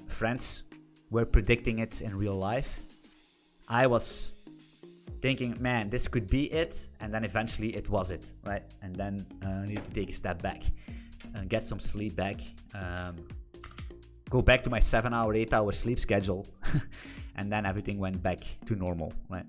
Friends were predicting it in real life. I was thinking, man, this could be it, and then eventually it was it, right? And then I needed to take a step back and get some sleep back, go back to my 7-hour, 8-hour sleep schedule, and then everything went back to normal, right?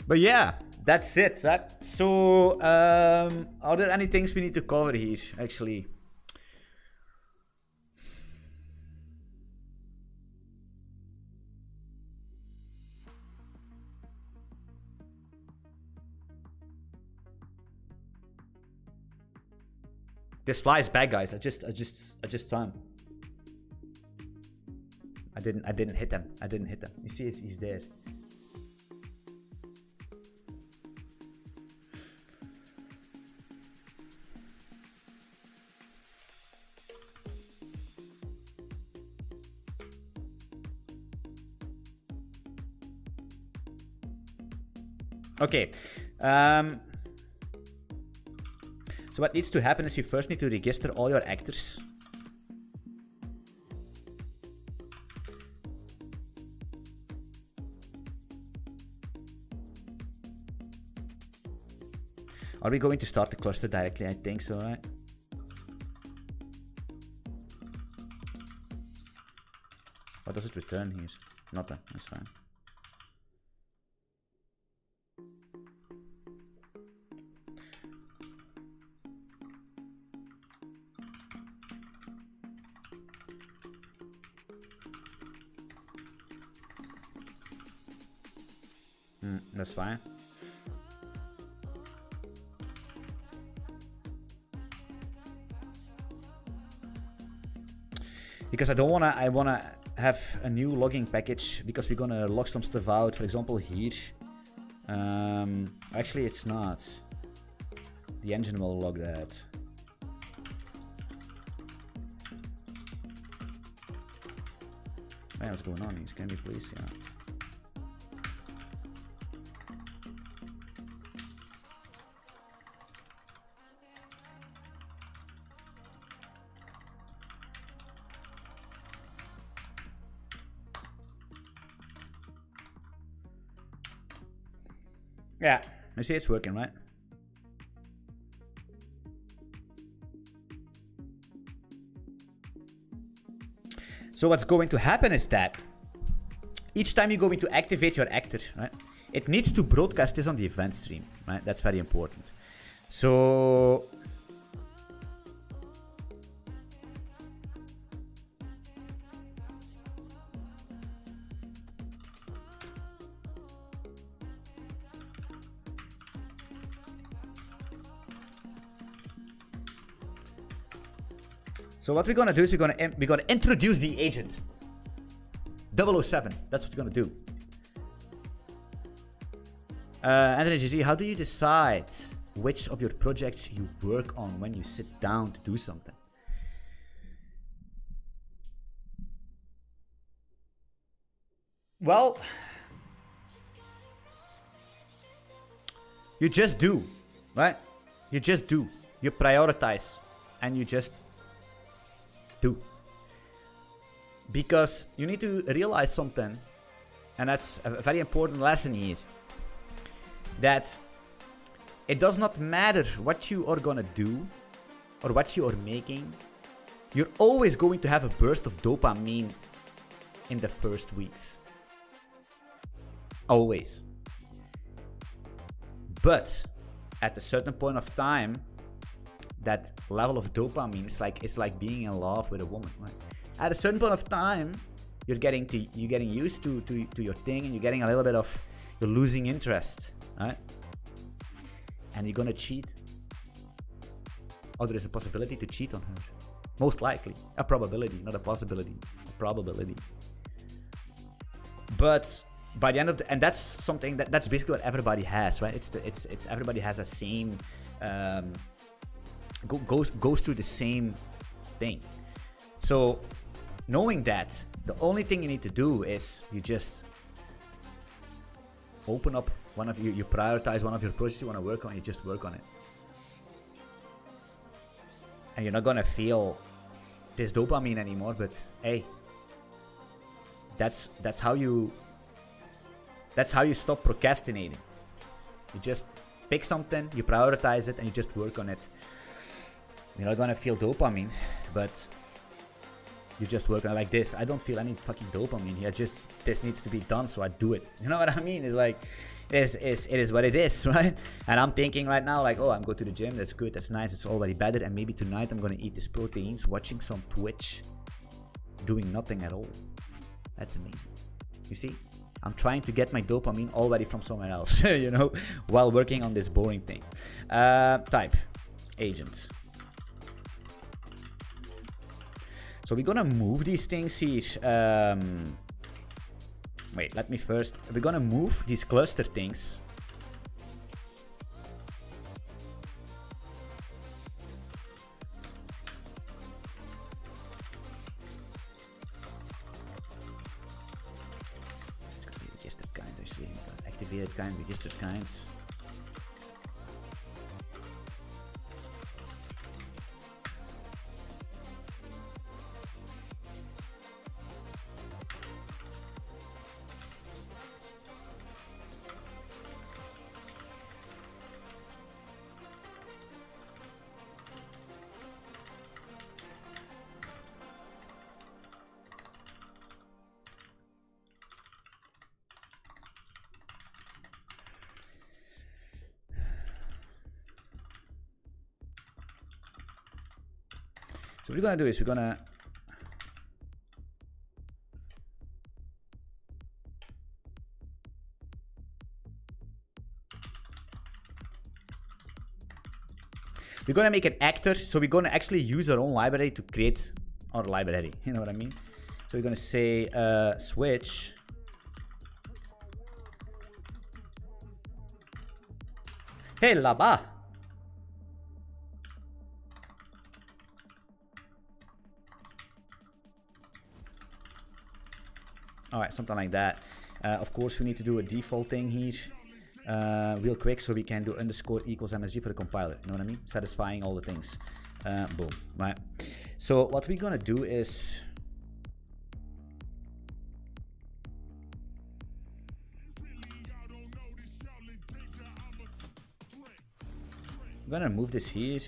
But yeah, that's it, right? So, are there any things we need to cover here, actually? This fly is back, guys. I just saw him. I didn't hit him. You see, he's there. Okay. So what needs to happen is you first need to register all your actors. Are we going to start the cluster directly? I think so, right? What does it return here? Nothing. That's fine. That's fine. Because I wanna have a new logging package, because we're gonna log some stuff out. For example, here. Actually, it's not. The engine will log that. Man, what's going on here? Can we please? Yeah. Yeah, you see it's working, right? So what's going to happen is that each time you're going to activate your actor, right, it needs to broadcast this on the event stream, right? That's very important. So what we're gonna do is we're gonna introduce the agent 007. That's what we're gonna do. Anthony GG, how do you decide which of your projects you work on when you sit down to do something? Well, you just do, right? You just do. You prioritize, and you just do. Because you need to realize something, and that's a very important lesson here, that it does not matter what you are gonna do or what you are making, you're always going to have a burst of dopamine in the first weeks. Always. But at a certain point of time, that level of dopamine. It's like being in love with a woman, right? At a certain point of time, you're getting used to your thing, and you're losing interest, right? And you're gonna cheat. Or there is a possibility to cheat on her. Most likely. A probability, not a possibility. A probability. But by the end of and that's something that's basically what everybody has, right? It's everybody has the same goes through the same thing. So knowing that, the only thing you need to do is you just open up you prioritize one of your projects you want to work on, you just work on it. And you're not gonna feel this dopamine anymore, but hey, that's how you stop procrastinating. You just pick something, you prioritize it, and you just work on it. You're not gonna feel dopamine, but you just work on it like this. I don't feel any fucking dopamine here. Just this needs to be done, so I do it. You know what I mean? It's like it is what it is, right? And I'm thinking right now, like, oh, I'm going to the gym. That's good. That's nice. It's already better. And maybe tonight I'm gonna eat these proteins, watching some Twitch, doing nothing at all. That's amazing. You see, I'm trying to get my dopamine already from somewhere else, you know, while working on this boring thing. Type agent. So we're gonna move these things here. Wait, let me first. We're gonna move these cluster things. Registered kinds, actually, because activated kind, registered kinds. So what we're gonna do is we're gonna make an actor. So we're gonna actually use our own library to create our library. You know what I mean? So we're gonna say switch hey laba. Alright, something like that. Of course, we need to do a default thing here real quick, so we can do underscore equals MSG for the compiler. You know what I mean? Satisfying all the things. Boom. Right. So what we're gonna do is I'm gonna move this here.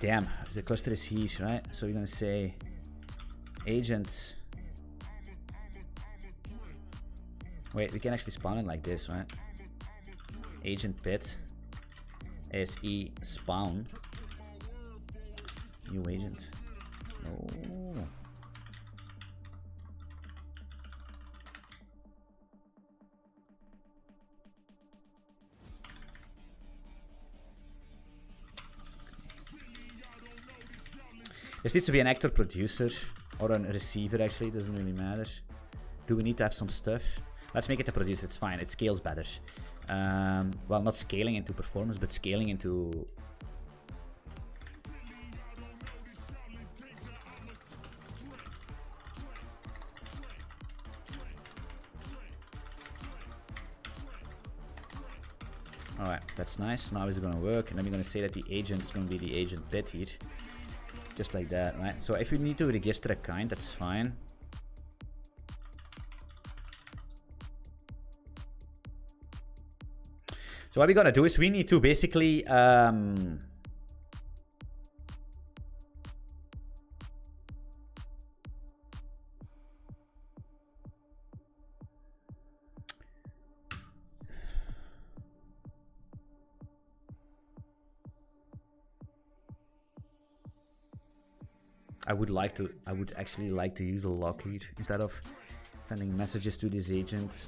Damn, the cluster is here, right? So we're gonna say agent. Wait, we can actually spawn it like this, right? Agent pit se spawn new agent. Oh. This needs to be an actor producer or a receiver, actually, it doesn't really matter. Do we need to have some stuff? Let's make it a producer, it's fine, it scales better. Well, not scaling into performance, but scaling into... Alright, that's nice, now it's gonna work, and then we're gonna say that the agent is gonna be the agent bit here. Just like that, right? So if we need to register a kind, that's fine. So what we're gonna do is we need to basically I would actually like to use a lock here instead of sending messages to this agent.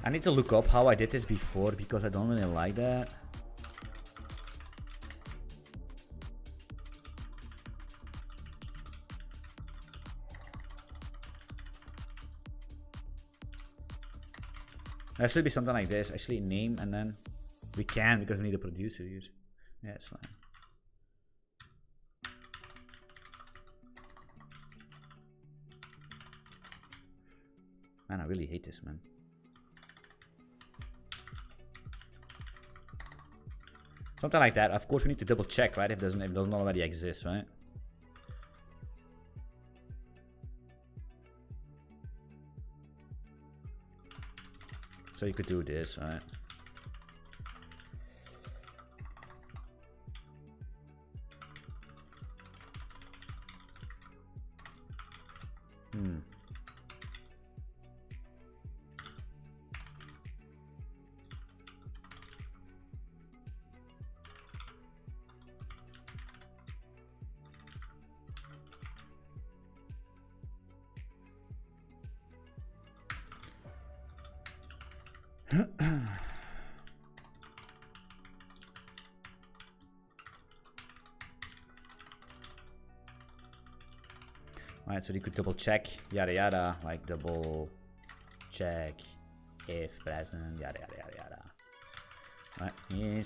I need to look up how I did this before because I don't really like that. There should be something like this. Actually, name and then we can because we need a producer here. Yeah, it's fine. Man, I really hate this, man. Something like that. Of course, we need to double check, right? If it doesn't already exist, right? So you could do this, right? Alright, so you could double check, yada yada, like double check if present, yada yada yada yada. Right, here.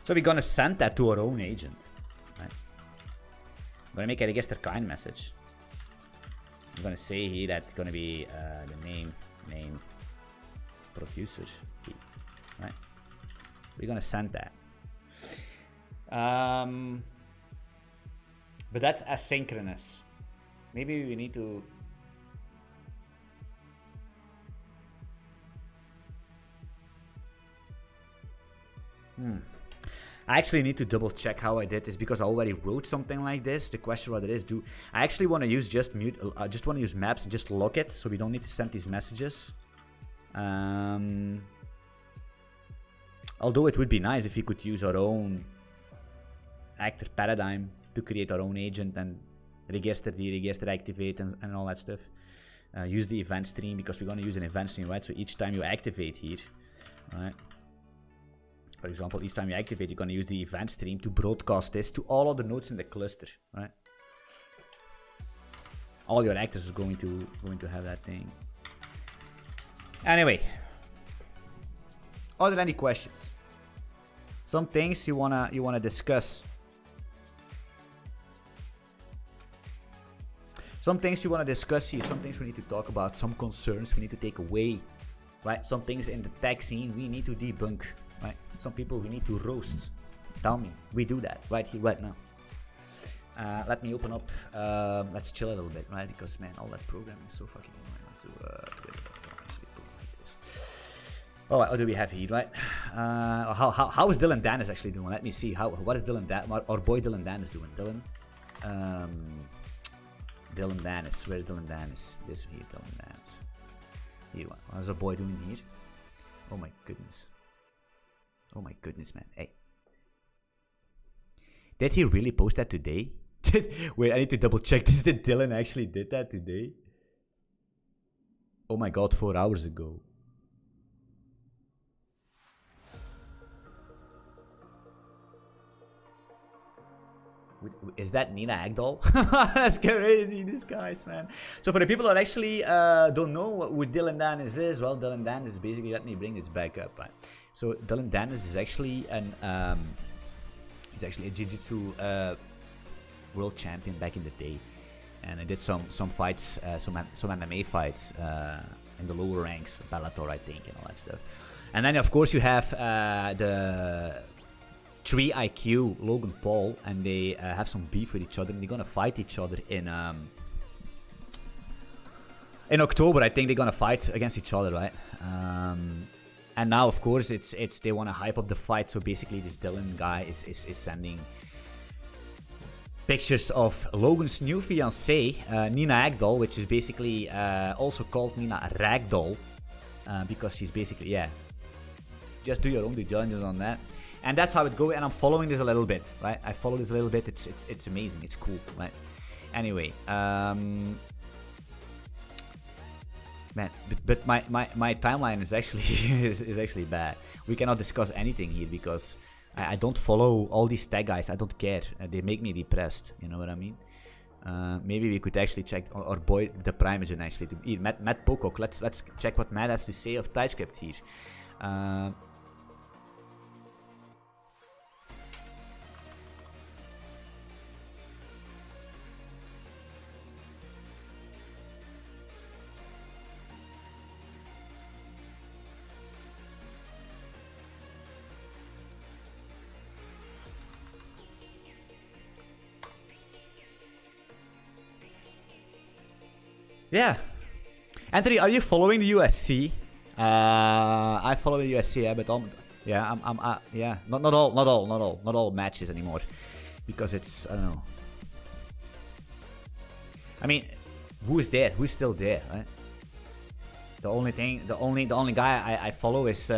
So we're gonna send that to our own agent, right? I'm gonna make a register client message. I'm gonna say here that's gonna be the name producer, right? We're gonna send that. But that's asynchronous. Maybe we need to. I actually need to double check how I did this because I already wrote something like this. The question what it is, I actually want to use just mute? I just want to use maps and just lock it, so we don't need to send these messages. Although it would be nice if we could use our own actor paradigm to create our own agent and register activate and all that stuff. Use the event stream because we're going to use an event stream, right? So each time you activate here, right? For example, each time you activate, you're going to use the event stream to broadcast this to all of the nodes in the cluster, right? All your actors are going to have that thing. Anyway, are there any questions? Some things you wanna discuss. Some things you wanna discuss here. Some things we need to talk about. Some concerns we need to take away, right? Some things in the tech scene we need to debunk. Right? Some people we need to roast. Tell me. We do that right here, right now. Let me open up. Let's chill a little bit, right? Because, man, all that programming is so fucking annoying. Let's do like this. Oh, what do we have here, right? How is Dylan Dennis actually doing? Let me see. What is Dylan Dan? Our boy Dylan Dennis doing? Dylan Dennis. Where's Dylan Dennis? This here, Dylan Dennis. Here, what's our boy doing here? Oh my goodness. Oh my goodness, man. Hey. Did he really post that today? Wait, I need to double check this. Did Dylan actually did that today? Oh my god, 4 hours ago. Is that Nina Agdal? That's crazy, these guys, man. So for the people that actually don't know who Dylan Dennis is, well, Dylan Dennis is basically, let me bring this back up, right? So Dylan Dennis is actually he's actually a jiu-jitsu world champion back in the day, and I did some fights, some MMA fights in the lower ranks, Bellator, I think, and all that stuff. And then of course you have the 3IQ Logan Paul, and they have some beef with each other, and they're gonna fight each other in October. I think they're gonna fight against each other, right? And now of course it's they want to hype up the fight. So basically this Dylan guy is sending pictures of Logan's new fiancée, Nina Agdal, which is basically also called Nina Ragdoll, because she's basically, yeah, just do your own due diligence on that. And that's how it goes, and I'm following this a little bit, right? I follow this a little bit. It's amazing. It's cool, right? Anyway, man, but my timeline is actually is actually bad. We cannot discuss anything here because I don't follow all these tag guys. I don't care. They make me depressed. You know what I mean? Maybe we could actually check our boy the Primogen actually. Here, Matt Pocock. Let's check what Matt has to say of TypeScript here. Yeah, Anthony, are you following the UFC? I follow the UFC, yeah, but yeah, yeah, not all matches anymore, because it's, I don't know. I mean, who is there? Who's still there, right? The only guy I follow is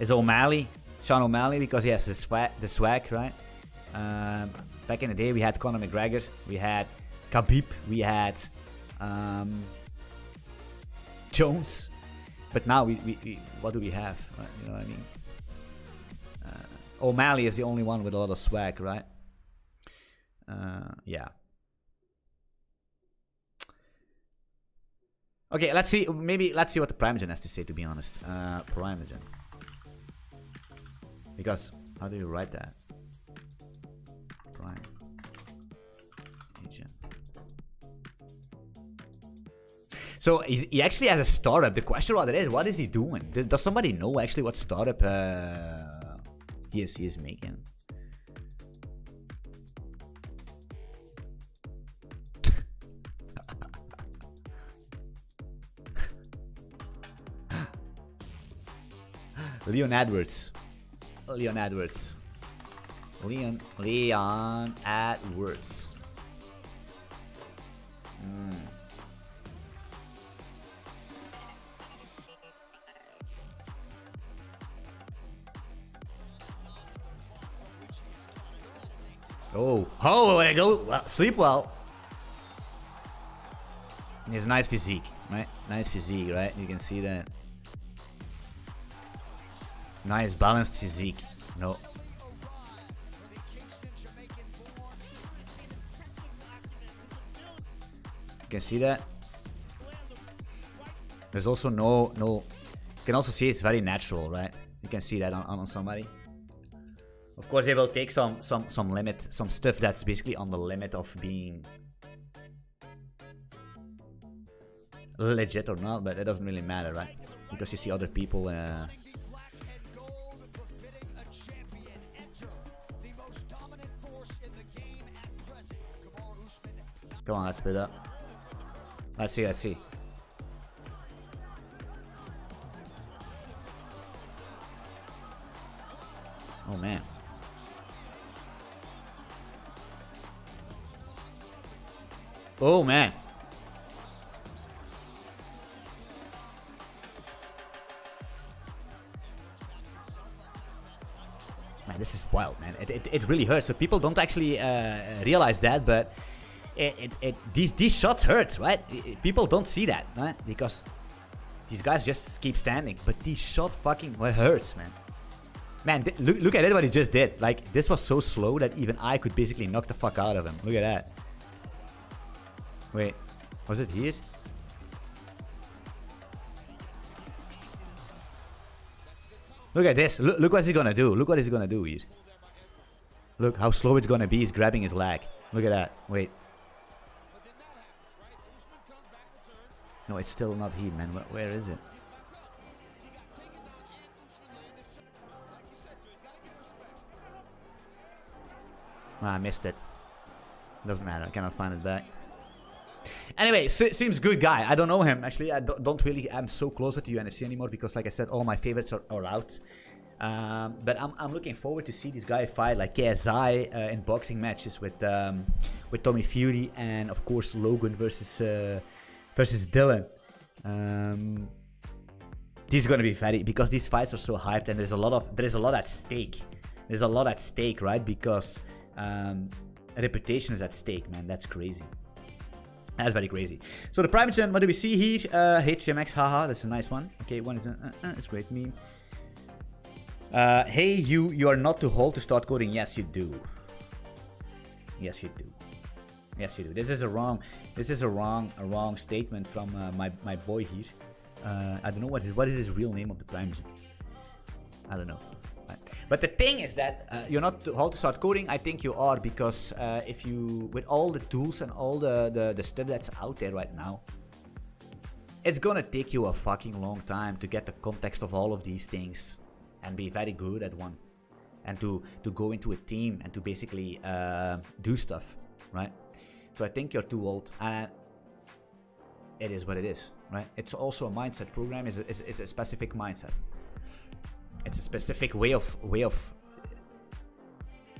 O'Malley, Sean O'Malley, because he has the swag, right? Back in the day, we had Conor McGregor, we had Khabib, we had Jones, but now we what do we have, right? You know what I mean? O'Malley is the only one with a lot of swag, right? Yeah. Okay, let's see what the Primogen has to say, to be honest. Primogen, because how do you write that? Primogen. So he actually has a startup. The question rather is, what is he doing? Does somebody know actually what startup he is making? Leon Edwards. Leon Edwards. Oh, there you go. Well, sleep well. He has a nice physique, right? Nice physique, right? You can see that. Nice balanced physique. No. You can see that. There's also no. You can also see it's very natural, right? You can see that on somebody. Of course, they will take some limit, some stuff that's basically on the limit of being legit or not, but it doesn't really matter, right? Because you see other people. Come on, let's split up. Let's see. Oh man. Oh man. Man, this is wild, man. It really hurts. So people don't actually realize that, but these shots hurt, right? People don't see that, right? Because these guys just keep standing, but these shots fucking hurts, man. Man, look at it, what he just did. Like, this was so slow that even I could basically knock the fuck out of him. Look at that. Wait, was it here? Look at this. Look what he's gonna do. Look what he's gonna do here. Look how slow it's gonna be. He's grabbing his leg. Look at that. Wait. No, it's still not here, man. Where is it? I missed it. Doesn't matter. I cannot find it back. Anyway, seems good guy. I don't know him. Actually, I don't really... I'm so close with the UFC anymore because, like I said, all my favorites are out. But I'm looking forward to see this guy fight like KSI in boxing matches with Tommy Fury and, of course, Logan versus Dylan. This is gonna be very... Because these fights are so hyped and there's a lot at stake. There's a lot at stake, right? Because... reputation is at stake, man. That's crazy. That's very crazy. So the Prime Gen, what do we see here? HTMX, haha, that's a nice one. Okay, one is it's a great meme. Hey, you are not too old to start coding. Yes, you do. Yes, you do. Yes, you do. This is a wrong statement from my boy here. I don't know what is his real name of the Prime Gen. I don't know. But the thing is that you're not too old to start coding. I think you are, because if you, with all the tools and all the stuff that's out there right now, it's gonna take you a fucking long time to get the context of all of these things and be very good at one, and to go into a team and to basically do stuff, right? So I think you're too old, and it is what it is, right? It's also a mindset. Program is a specific mindset. It's a specific way of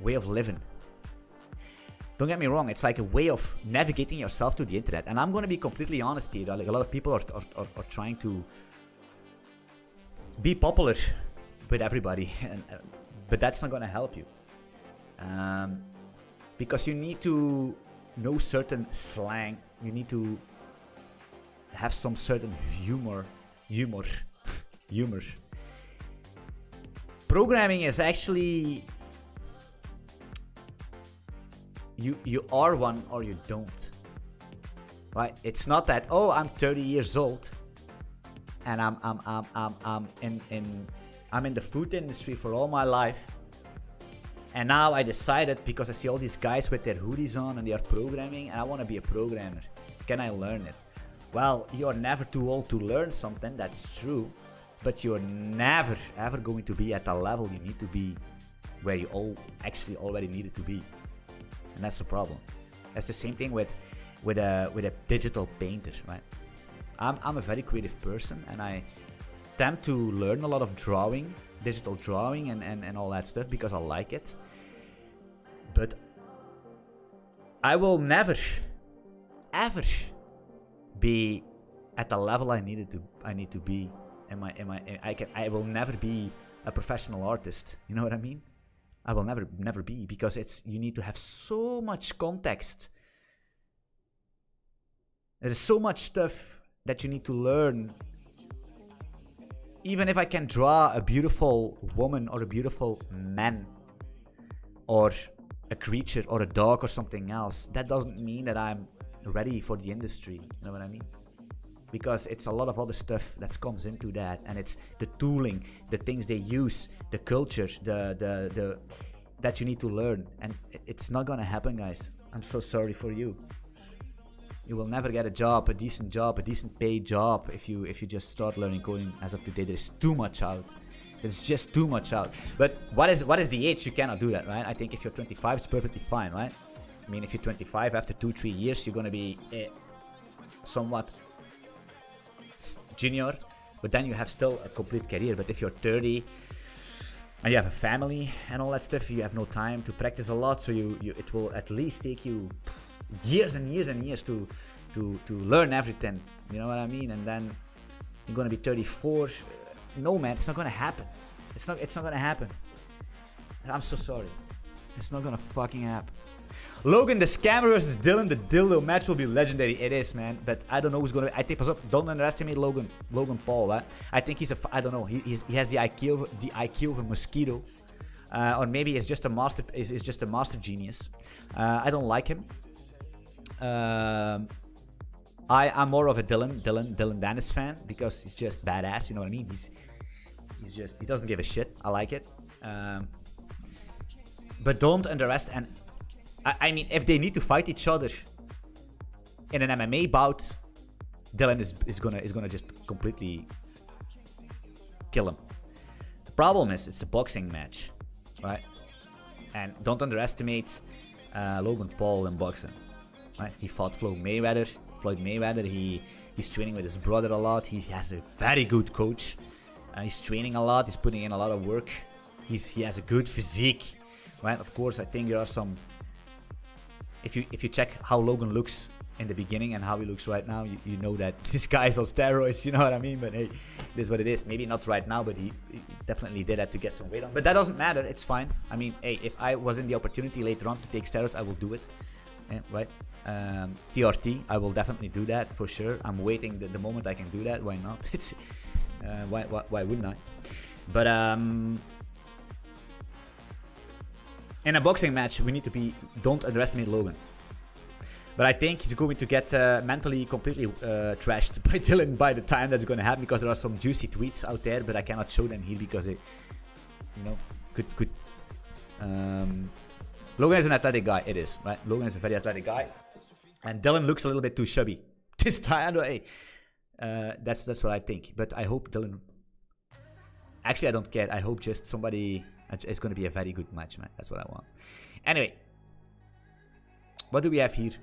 living. Don't get me wrong, it's like a way of navigating yourself to the internet. And I'm gonna be completely honest here. Like, a lot of people are trying to be popular with everybody, but that's not gonna help you. Because you need to know certain slang. You need to have some certain humor. Programming is actually, you are one or you don't, right? It's not that, oh, I'm 30 years old and I'm in the food industry for all my life, and now I decided, because I see all these guys with their hoodies on and they are programming, and I want to be a programmer. Can I learn it? Well, you're never too old to learn something, that's true. But you're never ever going to be at the level you need to be, where you actually already needed to be, and that's the problem. That's the same thing with a digital painter, right? I'm a very creative person, and I tend to learn a lot of drawing, digital drawing, and all that stuff because I like it. But I will never ever be at the level I need to be. I will never be a professional artist. You know what I mean? I will never be, because you need to have so much context. There's so much stuff that you need to learn. Even if I can draw a beautiful woman or a beautiful man or a creature or a dog or something else, that doesn't mean that I'm ready for the industry. You know what I mean? Because it's a lot of other stuff that comes into that, and it's the tooling, the things they use, the culture, the that you need to learn, and it's not gonna happen, guys. I'm so sorry for you. You will never get a decent paid job if you just start learning coding as of today. There's too much out. There's just too much out. But what is the age? You cannot do that, right? I think if you're 25, it's perfectly fine, right? I mean, if you're 25, after 2-3 years, you're gonna be somewhat junior, but then you have still a complete career. But if you're 30 and you have a family and all that stuff, you have no time to practice a lot, so it will at least take you years and years and years to learn everything. You know what I mean? And then you're gonna be 34. No, man, it's not gonna happen. It's not gonna happen. I'm so sorry. It's not gonna fucking happen. Logan the Scammer versus Dylan the Dildo match will be legendary. It is, man. But I don't know who's gonna. I think, don't underestimate Logan Paul. I think he's a. I don't know. He has the IQ of a mosquito, or maybe he's just a master. Is just a master genius. I don't like him. I'm more of a Dylan Dennis fan because he's just badass. You know what I mean? He doesn't give a shit. I like it. But don't underestimate. And I mean, if they need to fight each other in an MMA bout, Dylan is gonna just completely kill him. The problem is it's a boxing match, right? And don't underestimate Logan Paul in boxing. Right? He fought Floyd Mayweather. He's training with his brother a lot. He has a very good coach. He's training a lot. He's putting in a lot of work. He has a good physique. Right? Of course, I think there are some. If you check how Logan looks in the beginning and how he looks right now, you know that this guy's on steroids. You know what I mean? But hey, it is what it is. Maybe not right now, but he definitely did that to get some weight on. But that doesn't matter. It's fine. I mean, hey, if I was in the opportunity later on to take steroids, I will do it. Yeah, right? TRT, I will definitely do that for sure. I'm waiting the moment I can do that. Why not? It's why wouldn't I? But in a boxing match, we need to be. Don't underestimate Logan. But I think he's going to get mentally completely trashed by Dylan by the time that's going to happen, because there are some juicy tweets out there, but I cannot show them here because they, could. Logan is an athletic guy. It is, right? Logan is a very athletic guy, and Dylan looks a little bit too chubby this time. Hey, that's what I think. But I hope Dylan. Actually, I don't care. I hope just somebody. It's going to be a very good match, man. That's what I want. Anyway, what do we have here?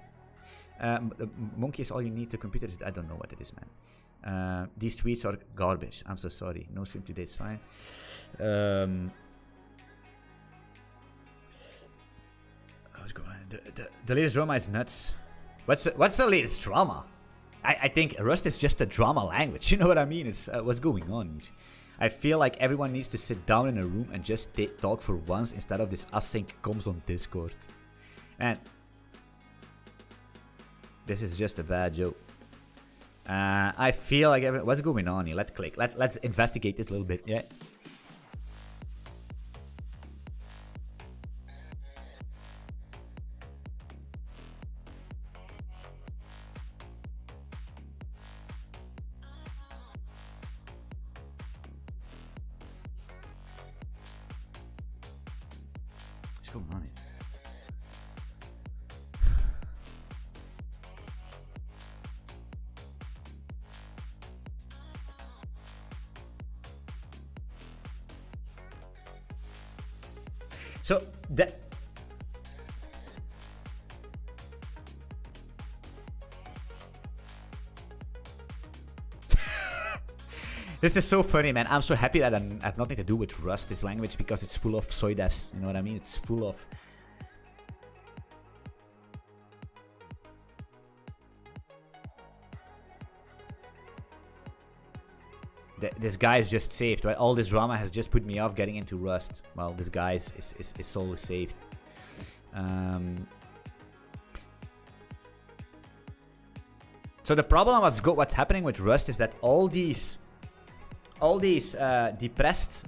Monkey is all you need to computers. I don't know what it is, man. These tweets are garbage. I'm so sorry. No stream today. It's fine. What's going on? The latest drama is nuts. What's the latest drama? I think Rust is just a drama language. You know what I mean? It's what's going on here. I feel like everyone needs to sit down in a room and just talk for once instead of this async comms on Discord. And this is just a bad joke. I feel like what's going on here? Let's investigate this a little bit. Yeah. What's going on here? So that this is so funny, man. I'm so happy that I have nothing to do with Rust, this language, because it's full of soy devs. You know what I mean? It's full of. This guy is just saved, right? All this drama has just put me off getting into Rust. Well, this guy is so saved. So the problem what's happening with Rust is that all these depressed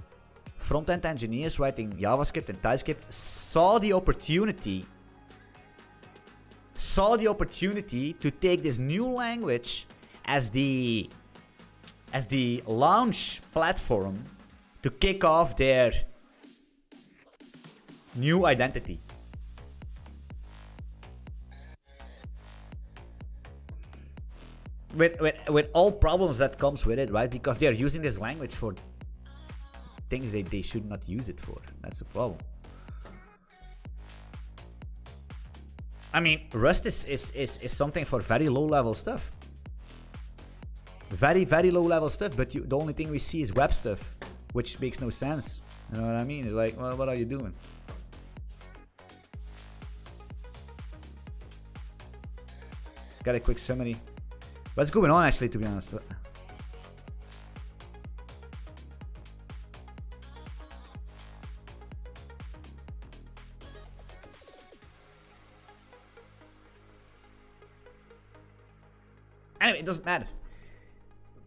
front-end engineers writing JavaScript and TypeScript saw the opportunity to take this new language as the launch platform to kick off their new identity. With all problems that comes with it, right? Because they are using this language for things they should not use it for. That's the problem. I mean, Rust is something for very low level stuff. Very, very low level stuff, but the only thing we see is web stuff, which makes no sense. You know what I mean? It's like, well, what are you doing? Got a quick summary. What's going on, actually, to be honest? Anyway, it doesn't matter.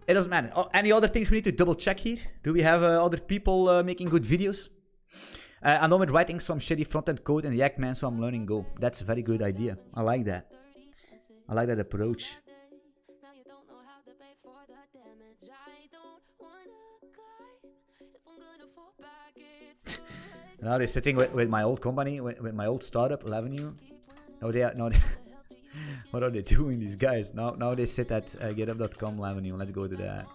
It doesn't matter. Oh, any other things we need to double check here? Do we have other people making good videos? I'm done with writing some shitty front-end code in React, man, so I'm learning Go. That's a very good idea. I like that. I like that approach. Now they're sitting with my old company, with my old startup, Avenue. No, they are not. What are they doing, these guys? Now they sit at getup.com Avenue. Let's go to that.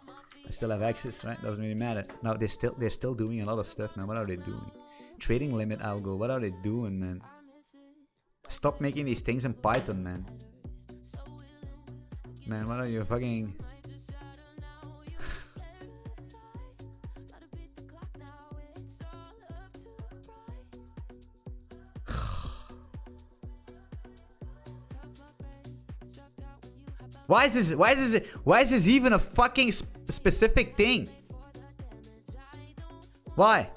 I still have access, right? Doesn't really matter. Now they're still doing a lot of stuff, man. What are they doing? Trading limit algo. What are they doing, man? Stop making these things in Python, man. Man, what are you fucking... Why is this even a fucking specific thing? Why?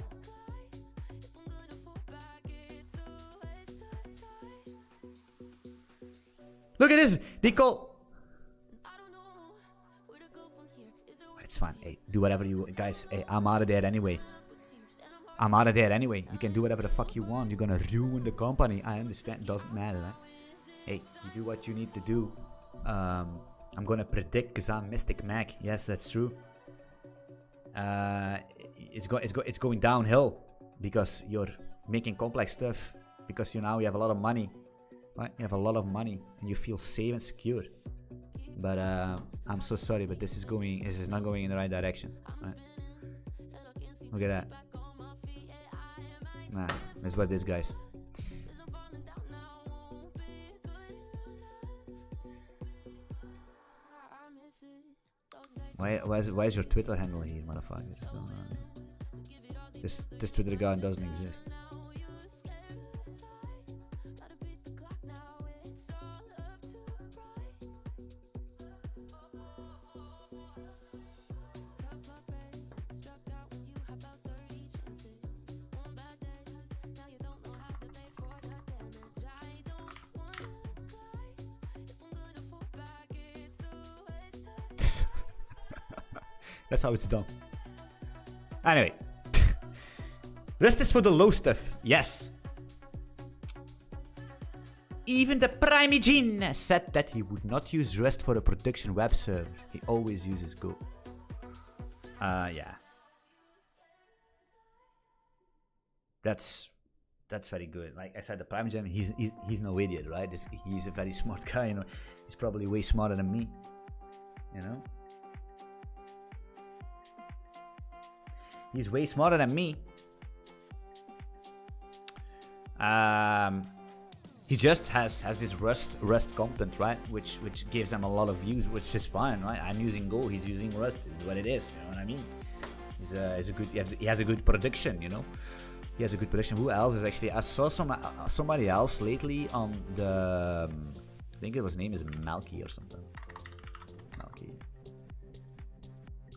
Look at this. They call. It's fine. Hey, do whatever you guys. Hey, I'm out of there anyway. I'm out of there anyway. You can do whatever the fuck you want. You're gonna ruin the company. I understand. Doesn't matter. Right? Hey, you do what you need to do. I'm gonna predict because I'm Mystic Mac. Yes, that's true. It's going downhill because you're making complex stuff. Because you have a lot of money, right? You have a lot of money and you feel safe and secure. But I'm so sorry, but this is not going in the right direction. Right? Look at that. Nah, that's what it is, guys. Why is your Twitter handle here, motherfuckers? This Twitter account doesn't exist. That's how it's done. Anyway. Rest is for the low stuff. Yes. Even the Primigene said that he would not use Rest for a production web server. He always uses Go. Yeah. That's very good. Like I said, the Primigene, he's no idiot, right? He's a very smart guy, you know. He's probably way smarter than me. You know? He's way smarter than me. He just has this Rust content, right? Which gives him a lot of views, which is fine, right? I'm using Go, he's using Rust. It's what it is. You know what I mean? He has a good production, you know. He has a good production. Who else is actually? I saw somebody else lately on the. I think his name is Malky or something. Malky.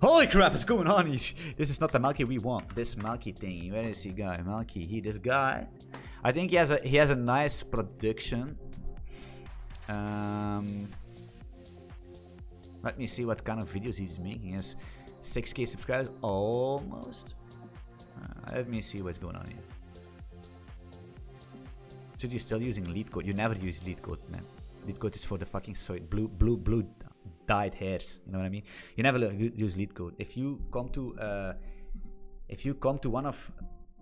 Holy crap, what's going on? This is not the Malky we want. This Malky thing. Where is he, guy? Malky. This guy. I think he has a nice production. Let me see what kind of videos he's making. He has 6K subscribers, almost. Let me see what's going on here. Should you still using lead code? You never use lead code, man. Lead code is for the fucking blue dyed hairs. You know what I mean? You never use lead code. If you come to one of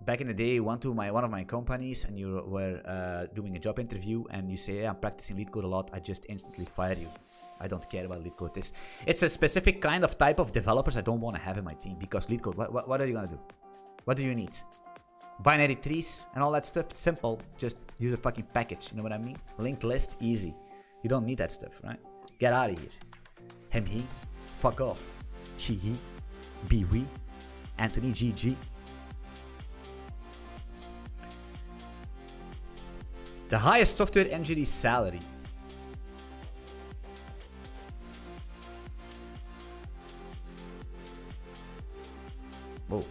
back in the day, one of my companies, and you were doing a job interview, and you say, hey, I'm practicing lead code a lot, I just instantly fire you. I don't care about lead code. It's a specific kind of type of developers I don't want to have in my team, because lead code, what are you gonna do? What do you need? Binary trees and all that stuff? It's simple. Just use a fucking package. You know what I mean? Linked list, easy. You don't need that stuff, right? Get out of here. Him, he. Fuck off. She, he. Be, we. Anthony, GG. The highest software engineer salary. Whoa.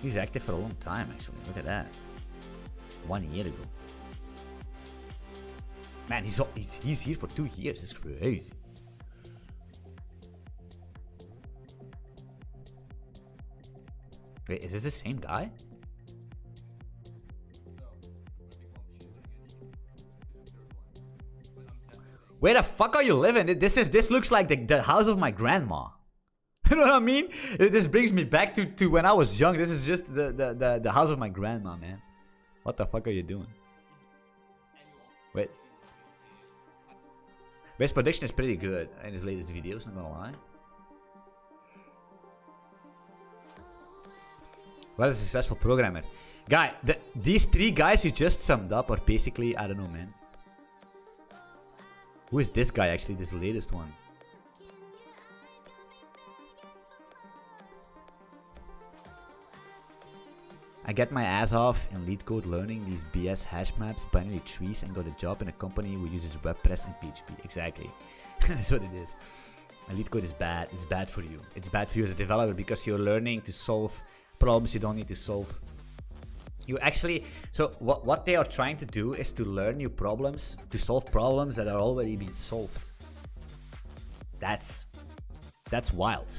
He's active for a long time, actually. Look at that. 1 year ago. Man, he's here for 2 years. It's crazy. Wait, is this the same guy? Where the fuck are you living? This looks like the house of my grandma. You know what I mean? This brings me back to when I was young. This is just the house of my grandma, man. What the fuck are you doing? Wait. Best prediction is pretty good in his latest videos, not gonna lie. What is a successful programmer? Guy, these 3 guys you just summed up are basically, I don't know, man. Who is this guy actually, this latest one? I get my ass off in lead code learning these BS hash maps, binary trees, and got a job in a company who uses WordPress and PHP. Exactly. That's what it is. And lead code is bad. It's bad for you. It's bad for you as a developer because you're learning to solve problems you don't need to solve. You actually, so what they are trying to do is to learn new problems, to solve problems that are already been solved. That's wild.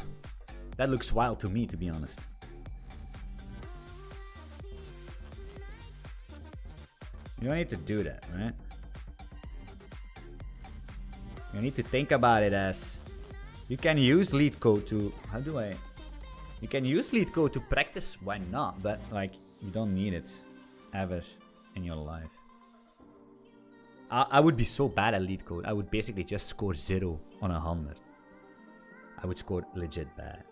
That looks wild to me, to be honest. You don't need to do that, right? You need to think about it as you can use lead code to, you can use lead code to practice, why not? But like, you don't need it ever in your life. I would be so bad at lead code. I would basically just score 0 on 100. I would score legit bad.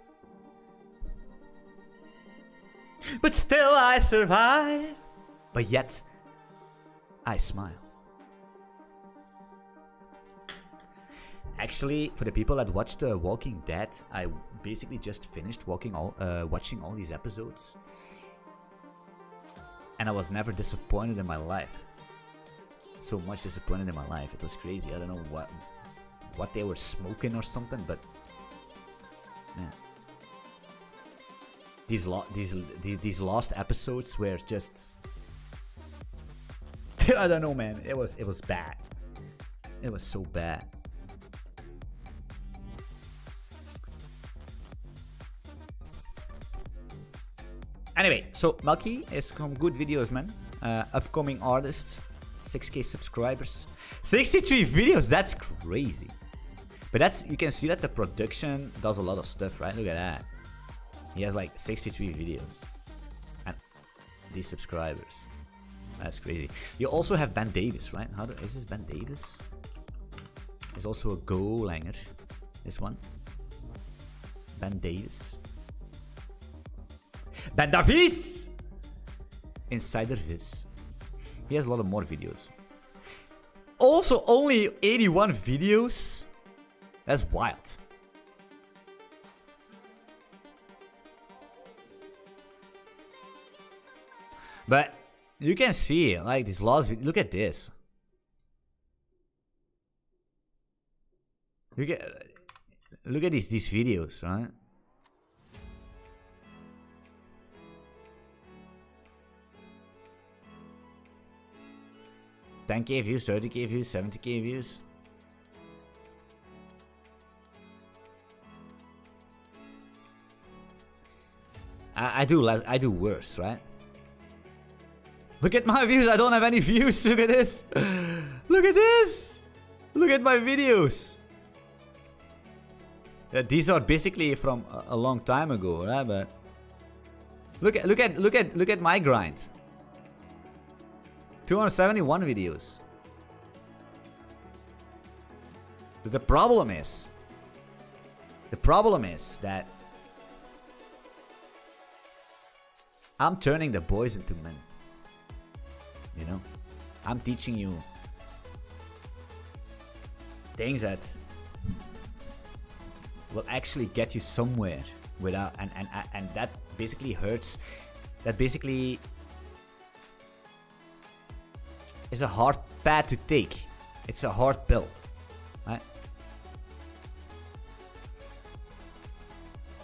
But still I survive. But yet, I smile. Actually, for the people that watched Walking Dead, I basically just finished watching all these episodes. And I was never disappointed in my life. So much disappointed in my life. It was crazy. I don't know what they were smoking or something, but man. These last episodes were just I don't know, man. It was bad. It was so bad. Anyway, so Melky is some good videos, man. Upcoming artist, 6K subscribers, 63 videos. That's crazy. But you can see that the production does a lot of stuff, right? Look at that. He has like 63 videos and these subscribers. That's crazy. You also have Ben Davis, right? Is this Ben Davis? There's also a Goalanger. This one. Ben Davis. Ben Davis! Insider Viz. He has a lot of more videos. Also, only 81 videos? That's wild. But you can see, like, these laws. Look at this. Look at these videos, right? $10K views, 30K views, 70K views. I do worse, right? Look at my views. I don't have any views. Look at this. Look at this. Look at my videos. These are basically from a long time ago, right? But look at my grind. 271 videos. The problem is that I'm turning the boys into men. You know, I'm teaching you things that will actually get you somewhere without, and that basically hurts. That basically is a hard path to take. It's a hard pill, right?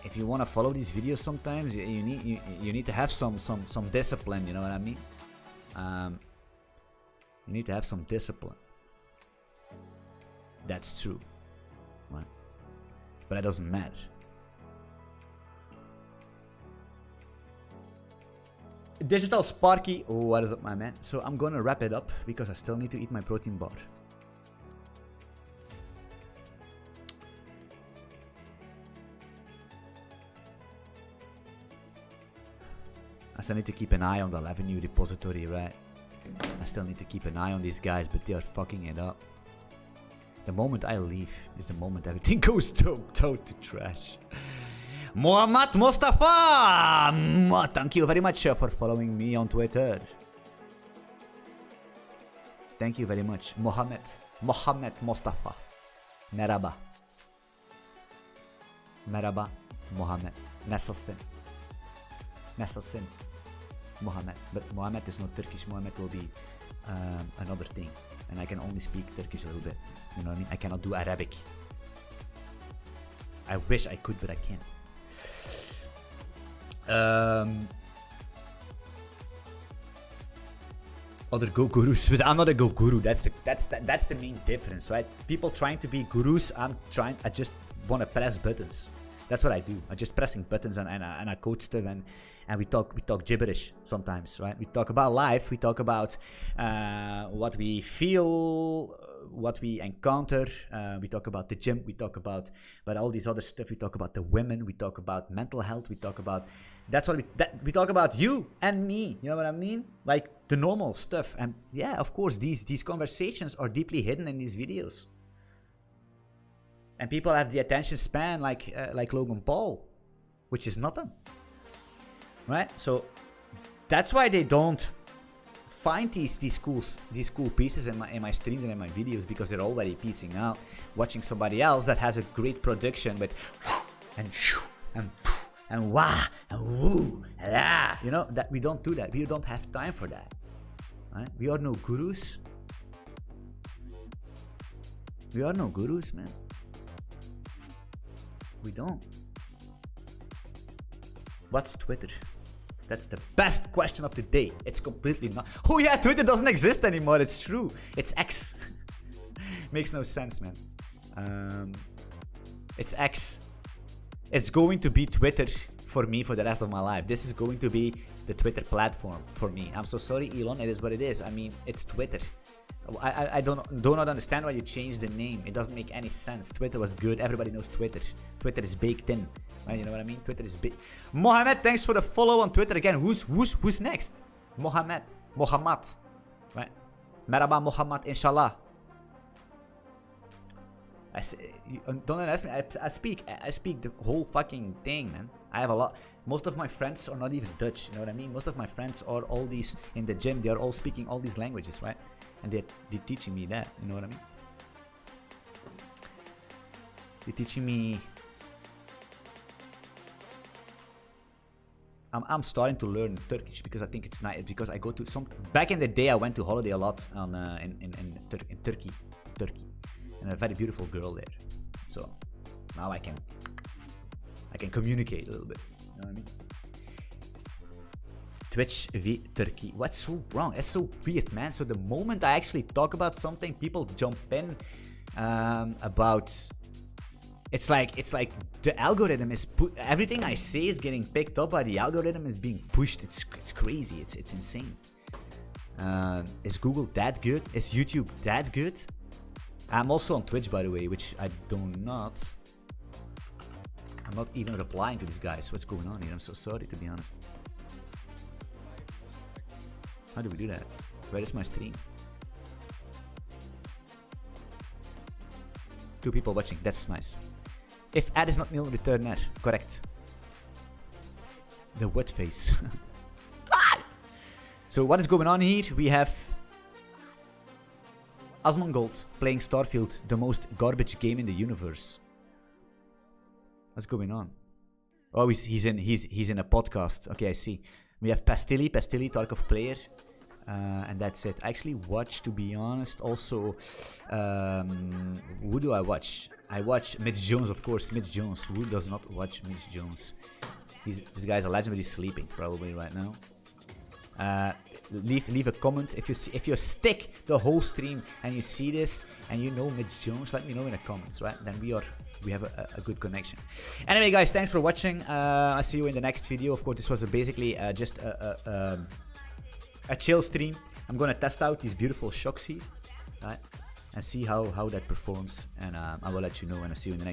If you want to follow these videos, sometimes you need to have some discipline. You know what I mean? You need to have some discipline. That's true. Right? But that doesn't matter. Digital Sparky. Oh, what is up, my man? So I'm gonna wrap it up because I still need to eat my protein bar. I still need to keep an eye on the Avenue repository, right? I still need to keep an eye on these guys, but they are fucking it up. The moment I leave is the moment everything goes to trash. Muhammad Mustafa! Thank you very much for following me on Twitter. Thank you very much. Mohammed Mustafa. Merhaba. Merhaba, Mohammed. Nasılsın? Nasılsın? Mohammed. But Mohammed is not Turkish. Mohammed will be another thing. And I can only speak Turkish a little bit. You know what I mean? I cannot do Arabic. I wish I could, but I can't. Other Go gurus, but I'm not a Go guru. That's the main difference, right? People trying to be gurus. I just want to press buttons. That's what I do. I'm just pressing buttons and I coach stuff and we talk gibberish sometimes, right? We talk about life. We talk about what we feel, what we encounter. We talk about the gym. We talk about all these other stuff. We talk about the women. We talk about mental health. We talk about we talk about you and me. You know what I mean? Like the normal stuff. And yeah, of course, these conversations are deeply hidden in these videos. And people have the attention span like Logan Paul, which is nothing, right? So that's why they don't find these cool pieces in my streams and in my videos, because they're already piecing out, watching somebody else that has a great production with and wah and woo and ah. You know that we don't do that. We don't have time for that, right? We are no gurus. We are no gurus, man. We don't. What's Twitter? That's the best question of the day. It's completely not. Oh yeah, Twitter doesn't exist anymore. It's true. It's X. Makes no sense, man. It's X. It's going to be Twitter for me for the rest of my life. This is going to be the Twitter platform for me. I'm so sorry, Elon. It is what it is. I mean, it's Twitter. I do not understand why you changed the name. It doesn't make any sense. Twitter was good. Everybody knows Twitter. Twitter is baked in. Right? You know what I mean? Twitter is big. Mohammed, thanks for the follow on Twitter again. Who's next? Mohammed. Right? Merhaba Mohammed, inshallah. Don't underestimate. I speak the whole fucking thing, man. I have a lot. Most of my friends are not even Dutch. You know what I mean? Most of my friends are all these in the gym. They are all speaking all these languages, right? And they're teaching me that. You know what I mean? They're teaching me. I'm starting to learn Turkish because I think it's nice. Because I go to some. Back in the day, I went to holiday a lot on in Turkey, and a very beautiful girl there. So now I can communicate a little bit. You know what I mean? Twitch v Turkey. What's so wrong? It's so weird, man. So the moment I actually talk about something, people jump in about. It's like the algorithm is everything I say is getting picked up by the algorithm, is being pushed. It's crazy. It's insane. Is Google that good? Is YouTube that good? I'm also on Twitch, by the way, which I do not. I'm not even replying to these guys. What's going on here? I'm so sorry, to be honest. How do we do that? Where is my stream? 2 people watching. That's nice. If ad is not nil, return ad. Correct. The wet face. So what is going on here? We have Asmongold playing Starfield, the most garbage game in the universe. What's going on? Oh, he's in a podcast. Okay, I see. We have Pastilli, Tarkov player. And that's it. I actually watch, to be honest, also, who do I watch? I watch Mitch Jones, of course. Mitch Jones. Who does not watch Mitch Jones? This guy's a legend, but he's sleeping probably right now. leave a comment. If you stick the whole stream and you see this and you know Mitch Jones, let me know in the comments, right? Then we have a good connection. Anyway, guys, thanks for watching. I'll see you in the next video. Of course, this was basically just a chill stream. I'm gonna test out these beautiful shocks here, right? And see how that performs. And I will let you know when I see you in the next